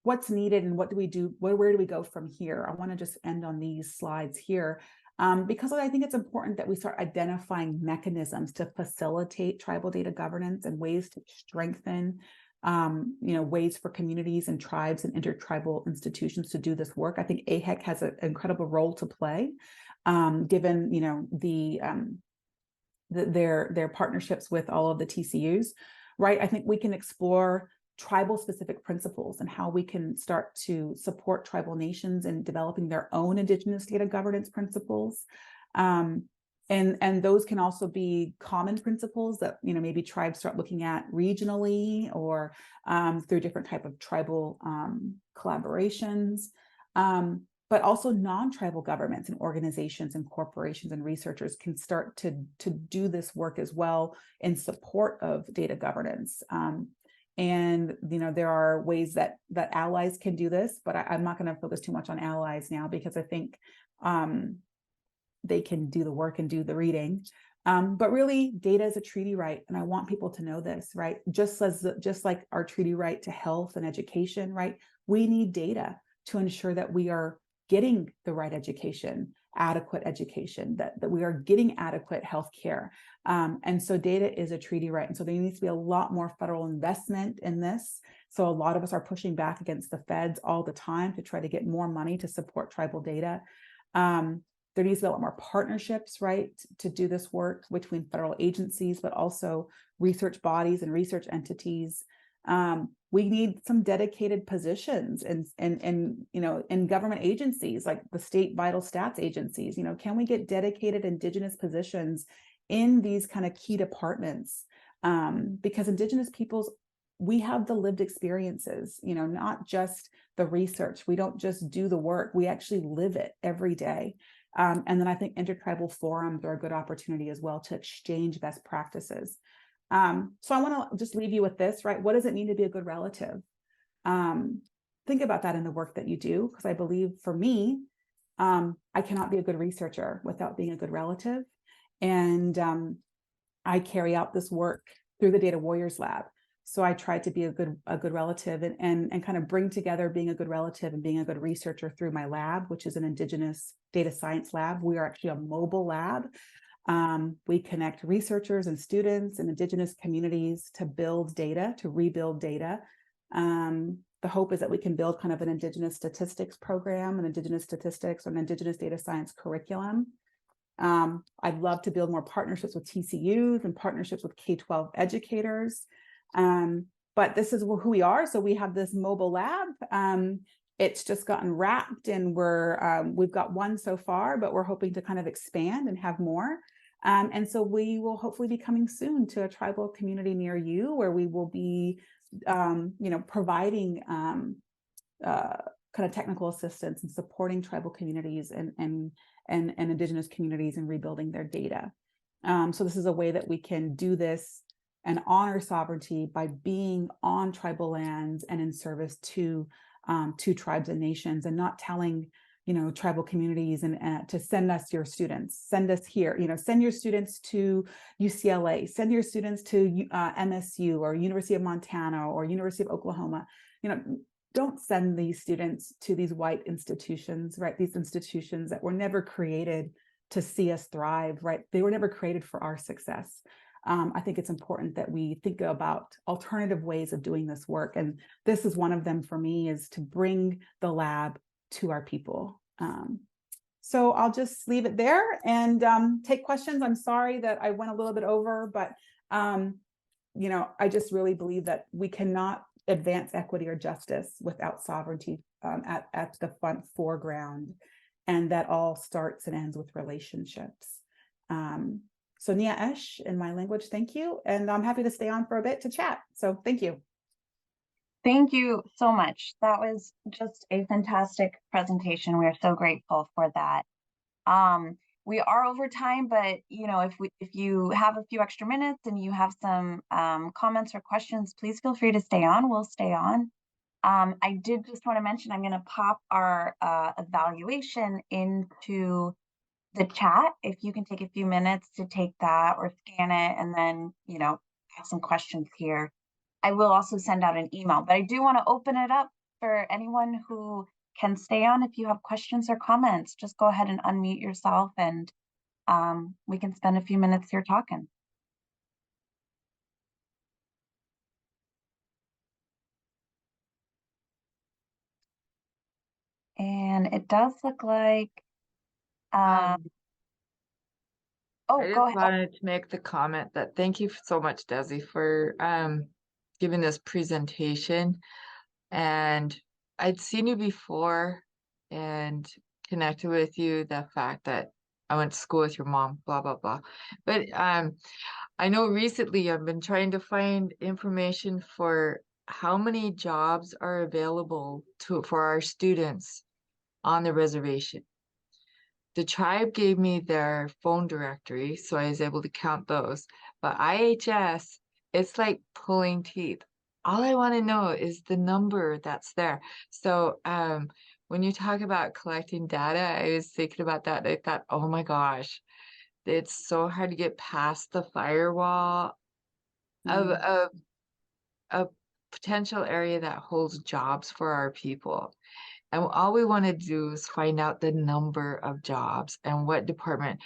what's needed and what do we do, where do we go from here? I want to just end on these slides here. Because I think it's important that we start identifying mechanisms to facilitate tribal data governance and ways to strengthen, ways for communities and tribes and intertribal institutions to do this work. I think AIHEC has an incredible role to play, given their partnerships with all of the TCUs, right? I think we can explore tribal specific principles and how we can start to support tribal nations in developing their own Indigenous data governance principles. And those can also be common principles that, maybe tribes start looking at regionally or through different type of tribal collaborations. But also non-tribal governments and organizations and corporations and researchers can start to do this work as well in support of data governance. And there are ways that allies can do this, but I'm not going to focus too much on allies now because I think they can do the work and do the reading. But really, data is a treaty right, and I want people to know this, right? Just like our treaty right to health and education, right? We need data to ensure that we are getting the right education, adequate education, that we are getting adequate health care. And so data is a treaty right. And so there needs to be a lot more federal investment in this. So a lot of us are pushing back against the feds all the time to try to get more money to support tribal data. There needs to be a lot more partnerships, right, to do this work between federal agencies, but also research bodies and research entities. We need some dedicated positions in government agencies like the state vital stats agencies. Can we get dedicated Indigenous positions in these kind of key departments? Because Indigenous peoples, we have the lived experiences, not just the research. We don't just do the work, we actually live it every day. And then I think intertribal forums are a good opportunity as well to exchange best practices. So I want to just leave you with this, right? What does it mean to be a good relative? Think about that in the work that you do, because I believe for me, I cannot be a good researcher without being a good relative. And I carry out this work through the Data Warriors Lab. So I try to be a good relative and kind of bring together being a good relative and being a good researcher through my lab, which is an Indigenous Data Science Lab. We are actually a mobile lab. We connect researchers and students and Indigenous communities to build data, to rebuild data. The hope is that we can build kind of an Indigenous statistics program, an Indigenous statistics or an Indigenous data science curriculum. I'd love to build more partnerships with TCUs and partnerships with K-12 educators. But this is who we are. So we have this mobile lab. It's just gotten wrapped and we've got one so far, but we're hoping to kind of expand and have more. And so we will hopefully be coming soon to a tribal community near you where we will be, providing kind of technical assistance and supporting tribal communities and Indigenous communities in rebuilding their data. So this is a way that we can do this and honor sovereignty by being on tribal lands and in service to tribes and nations, and not telling tribal communities and to send us your students, send us here, send your students to UCLA, send your students to MSU or University of Montana or University of Oklahoma. Don't send these students to these white institutions, right? These institutions that were never created to see us thrive, right? They were never created for our success. I think it's important that we think about alternative ways of doing this work. And this is one of them for me, is to bring the lab to our people. So I'll just leave it there and take questions. I'm sorry that I went a little bit over, but I just really believe that we cannot advance equity or justice without sovereignty at the foreground, and that all starts and ends with relationships. So Nia Esh in my language, thank you, and I'm happy to stay on for a bit to chat. So thank you. Thank you so much. That was just a fantastic presentation. We are so grateful for that. We are over time, but if you have a few extra minutes and you have some comments or questions, please feel free to stay on. We'll stay on. I did just want to mention I'm going to pop our evaluation into the chat. If you can take a few minutes to take that or scan it and then have some questions here. I will also send out an email, but I do want to open it up for anyone who can stay on. If you have questions or comments, just go ahead and unmute yourself and we can spend a few minutes here talking. And it does look like, I go just ahead. wanted to make the comment that thank you so much, Desi, for giving this presentation. And I'd seen you before and connected with you, the fact that I went to school with your mom, blah, blah, blah. But I know recently I've been trying to find information for how many jobs are available for our students on the reservation. The tribe gave me their phone directory, so I was able to count those. But IHS, it's like pulling teeth. All I want to know is the number that's there. So when you talk about collecting data, I was thinking about that. I thought, oh my gosh, it's so hard to get past the firewall of a potential area that holds jobs for our people. And all we want to do is find out the number of jobs and what department.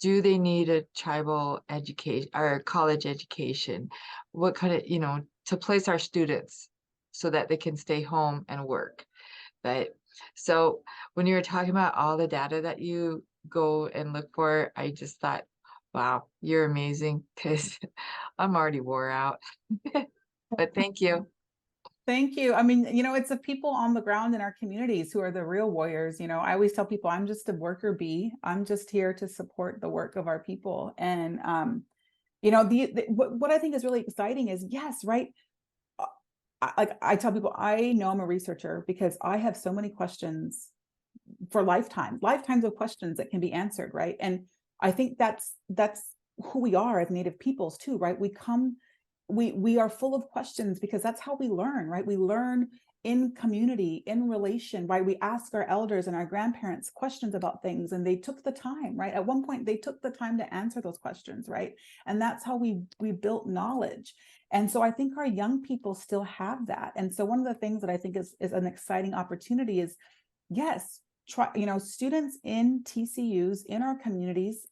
Do they need a tribal education or college education? What kind of, to place our students so that they can stay home and work. But so when you were talking about all the data that you go and look for, I just thought, wow, you're amazing, because I'm already wore out. But thank you. Thank you. I mean, it's the people on the ground in our communities who are the real warriors. I always tell people I'm just a worker bee. I'm just here to support the work of our people. And, what I think is really exciting is, yes, right. I tell people, I know I'm a researcher because I have so many questions for lifetimes of questions that can be answered, right? And I think that's who we are as Native peoples too, right? We are full of questions because that's how we learn, right? We learn in community, in relation, right? We ask our elders and our grandparents questions about things, and they took the time, right? At one point, they took the time to answer those questions, right? And that's how we built knowledge. And so I think our young people still have that. And so one of the things that I think is an exciting opportunity is, yes, students in TCUs, in our communities,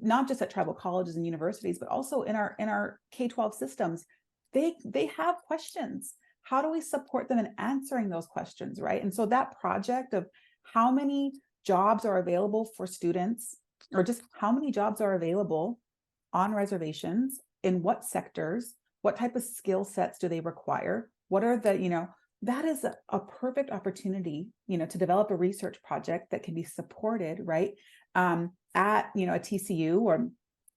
not just at tribal colleges and universities, but also in our K-12 systems, they have questions. How do we support them in answering those questions, right? And so that project of how many jobs are available for students, or just how many jobs are available on reservations, in what sectors, what type of skill sets do they require, what are the, that is a perfect opportunity, to develop a research project that can be supported, right? At, a TCU, or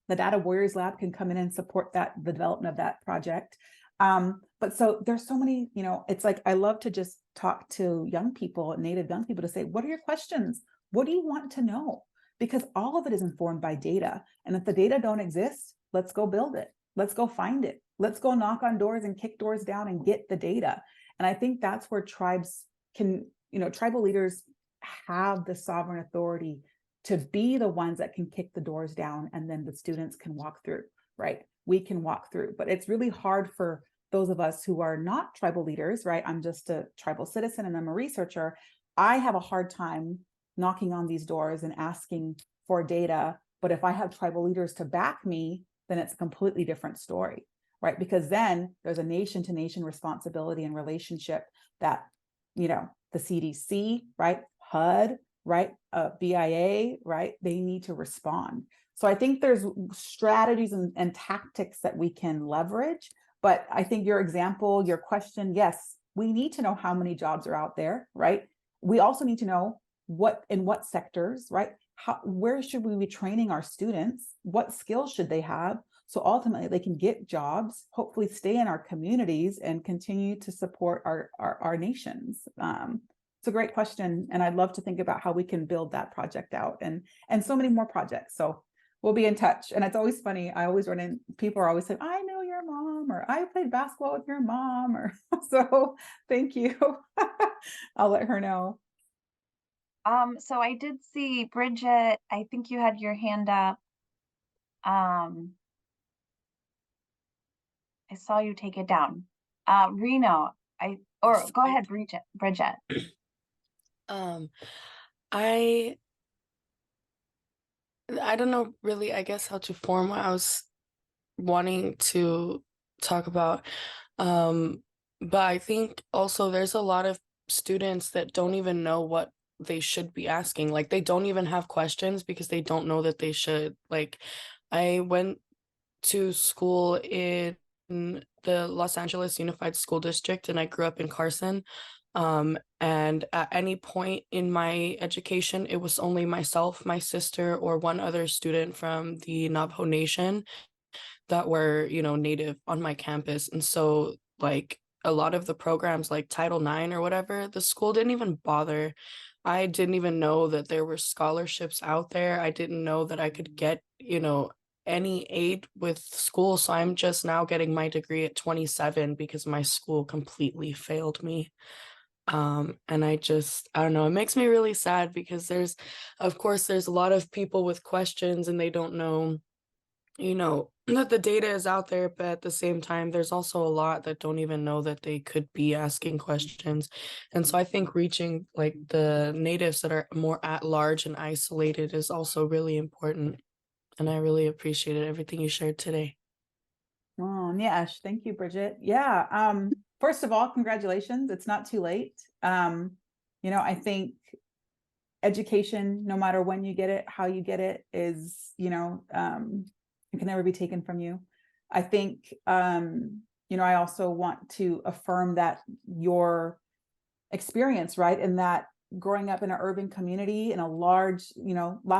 the Data Warriors Lab can come in and support the development of that project. But so there's so many, it's like, I love to just talk to young people, Native young people, to say, what are your questions? What do you want to know? Because all of it is informed by data. And if the data don't exist, let's go build it. Let's go find it. Let's go knock on doors and kick doors down and get the data. And I think that's where tribes can, tribal leaders have the sovereign authority to be the ones that can kick the doors down, and then the students can walk through, right? We can walk through, but it's really hard for those of us who are not tribal leaders, right? I'm just a tribal citizen and I'm a researcher. I have a hard time knocking on these doors and asking for data. But if I have tribal leaders to back me, then it's a completely different story, right? Because then there's a nation to nation responsibility and relationship that, the CDC, right? HUD, right? BIA, right? They need to respond. So I think there's strategies and tactics that we can leverage. But I think your example, your question, yes, we need to know how many jobs are out there, right? We also need to know in what sectors, right? Where should we be training our students? What skills should they have? So ultimately they can get jobs, hopefully stay in our communities and continue to support our nations. It's a great question. And I'd love to think about how we can build that project out, and so many more projects. So we'll be in touch. And it's always funny. I always run in, people are always saying, I know your mom, or I played basketball with your mom, or so thank you. I'll let her know. So I did see Bridget, I think you had your hand up. I saw you take it down. Reno, go ahead, Bridget. I don't know really, I guess, how to form what I was wanting to talk about. But I think also there's a lot of students that don't even know what they should be asking. Like, they don't even have questions because they don't know that they should. Like, I went to school in the Los Angeles Unified School District, and I grew up in Carson. And at any point in my education, it was only myself, my sister, or one other student from the Navajo Nation that were, Native on my campus. And so, like, a lot of the programs like Title IX or whatever, the school didn't even bother. I didn't even know that there were scholarships out there. I didn't know that I could get, any aid with school. So I'm just now getting my degree at 27 because my school completely failed me. And I don't know, it makes me really sad because there's a lot of people with questions and they don't know, that the data is out there, but at the same time, there's also a lot that don't even know that they could be asking questions. And so I think reaching like the natives that are more at large and isolated is also really important. And I really appreciated everything you shared today. Oh, yes. Thank you, Bridget. Yeah. First of all, congratulations. It's not too late. I think education, no matter when you get it, how you get it, is, it can never be taken from you. I think, I also want to affirm that your experience, right, in that growing up in an urban community in a large, LAUSD,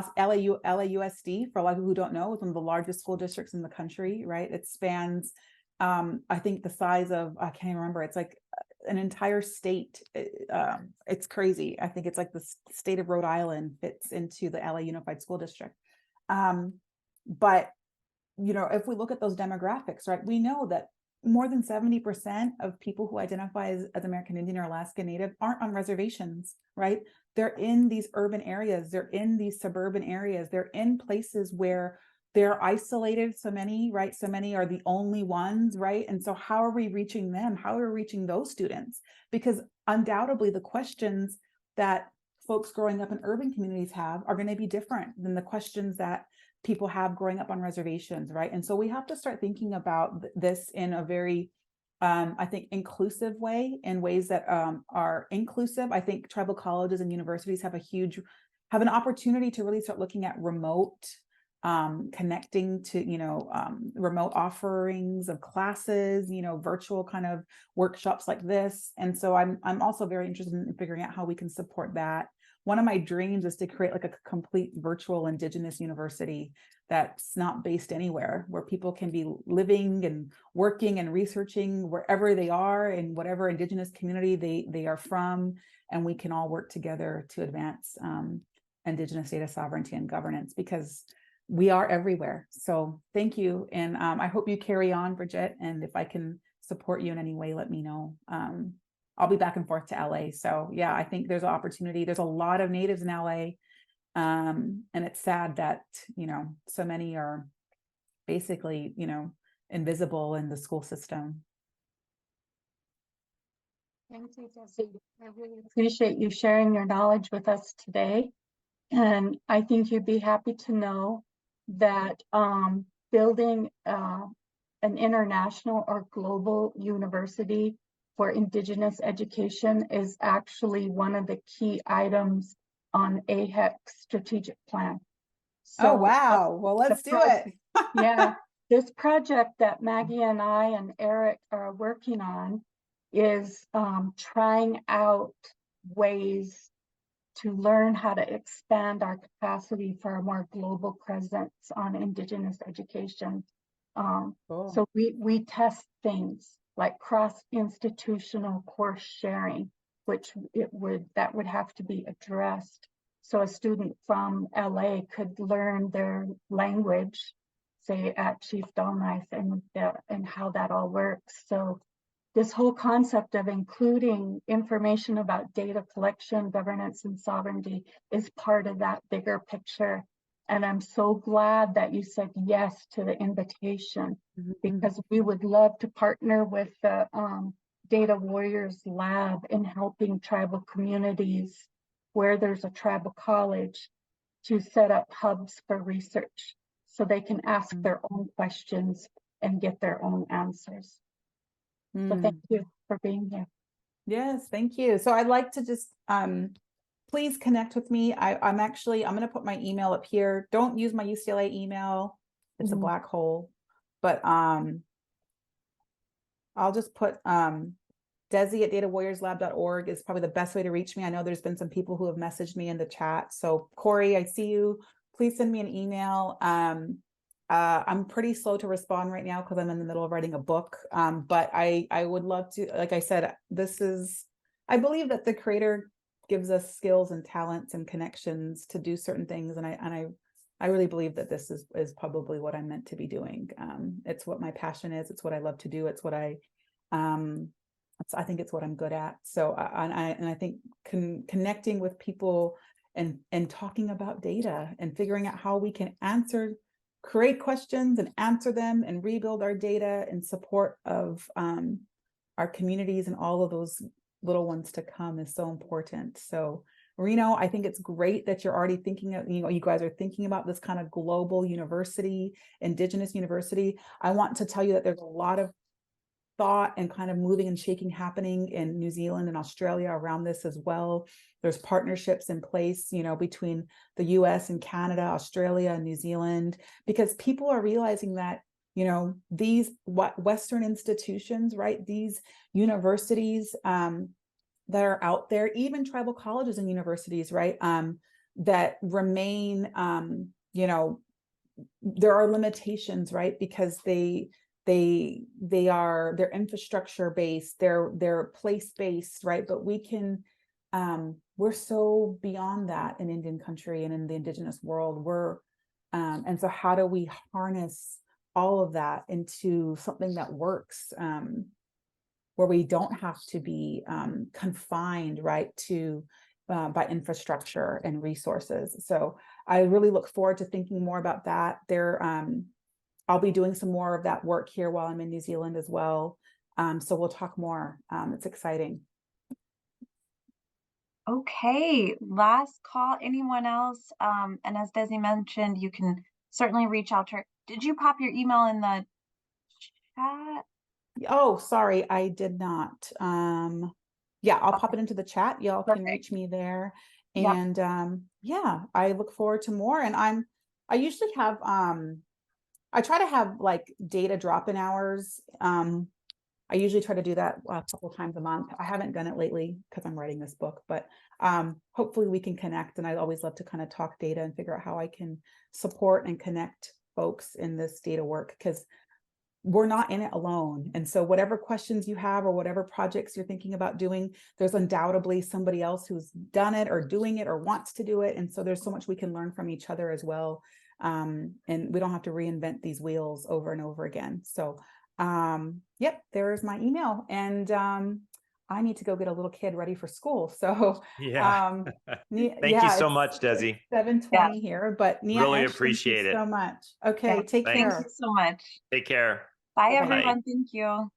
for a lot of people who don't know, is one of the largest school districts in the country, right? It spans, I think the size of, I can't even remember, it's like an entire state. It's crazy. I think it's like the state of Rhode Island fits into the LA Unified School District. But, you know, if we look at those demographics, right, we know that more than 70% of people who identify as American Indian or Alaska Native aren't on reservations, right? They're in these urban areas. They're in these suburban areas. They're in places where they're isolated. So many, right? So many are the only ones, right? And so how are we reaching them? How are we reaching those students? Because undoubtedly the questions that folks growing up in urban communities have are going to be different than the questions that people have growing up on reservations, right? And so we have to start thinking about this in a very, I think, inclusive way, in ways that are inclusive. I think tribal colleges and universities have an opportunity to really start looking at remote connecting to, you know, remote offerings of classes, you know, virtual kind of workshops like this. And so I'm also very interested in figuring out how we can support that. One of my dreams is to create like a complete virtual Indigenous university that's not based anywhere, where people can be living and working and researching wherever they are in whatever Indigenous community they are from, and we can all work together to advance Indigenous data sovereignty and governance, because we are everywhere. So thank you. And I hope you carry on, Bridget. And if I can support you in any way, let me know. I'll be back and forth to LA. So yeah, I think there's an opportunity. There's a lot of natives in LA. And it's sad that, you know, so many are basically, you know, invisible in the school system. Thank you, Desi. I really appreciate you sharing your knowledge with us today. And I think you'd be happy to know that building an international or global university for Indigenous education is actually one of the key items on AIHEC's strategic plan. So, oh, wow. Well, let's do it. Yeah. This project that Maggie and I and Eric are working on is trying out ways to learn how to expand our capacity for a more global presence on Indigenous education. Cool. So we test things like cross-institutional course sharing, which that would have to be addressed. So a student from LA could learn their language, say at Chief Dolnife, and how that all works. So this whole concept of including information about data collection, governance, and sovereignty is part of that bigger picture. And I'm so glad that you said yes to the invitation, because we would love to partner with the Data Warriors Lab in helping tribal communities where there's a tribal college to set up hubs for research so they can ask their own questions and get their own answers. So thank you for being here. Yes, thank you. So I'd like to just please connect with me. I'm going to put my email up here. Don't use my UCLA email. It's a black hole. But I'll just put Desi at datawarriorslab.org is probably the best way to reach me. I know there's been some people who have messaged me in the chat. So Corey, I see you. Please send me an email. I'm pretty slow to respond right now because I'm in the middle of writing a book. But I would love to, like I said, I believe that the Creator gives us skills and talents and connections to do certain things. And I really believe that this is probably what I'm meant to be doing. It's what my passion is. It's what I love to do. It's what I think it's what I'm good at. So, I think connecting with people and talking about data and figuring out how we can create questions and answer them and rebuild our data in support of our communities and all of those little ones to come is so important. So Reno, I think it's great that you're already thinking of, you guys are thinking about this kind of global university, Indigenous university. I want to tell you that there's a lot of thought and kind of moving and shaking happening in New Zealand and Australia around this as well. There's partnerships in place, between the US and Canada, Australia, and New Zealand, because people are realizing that, these Western institutions, right? These universities that are out there, even tribal colleges and universities, right? That remain, there are limitations, right? Because they they're infrastructure based, they're place based, right? But we can, we're so beyond that in Indian country and in the Indigenous world. And so how do we harness all of that into something that works, where we don't have to be confined, right, to by infrastructure and resources. So I really look forward to thinking more about that. I'll be doing some more of that work here while I'm in New Zealand as well. So we'll talk more. It's exciting. Okay, last call. Anyone else? And as Desi mentioned, you can certainly reach out to her. Did you pop your email in the chat? Oh, sorry, I did not. Yeah, I'll pop it into the chat. Y'all can reach me there. Yep. And yeah, I look forward to more. And I usually have I try to have like data drop-in hours. I usually try to do that a couple times a month. I haven't done it lately because I'm writing this book, but hopefully we can connect. And I'd always love to kind of talk data and figure out how I can support and connect folks in this data work, because we're not in it alone. And so whatever questions you have or whatever projects you're thinking about doing, there's undoubtedly somebody else who's done it or doing it or wants to do it. And so there's so much we can learn from each other as well. And we don't have to reinvent these wheels over and over again. So yep, there's my email. And I need to go get a little kid ready for school. So yeah. Thank yeah, you so much, Desi. 7:20 here, but Really appreciate it. so much. Okay, take care. Thank you so much. Take care. Bye, Bye-bye. everyone. Thank you.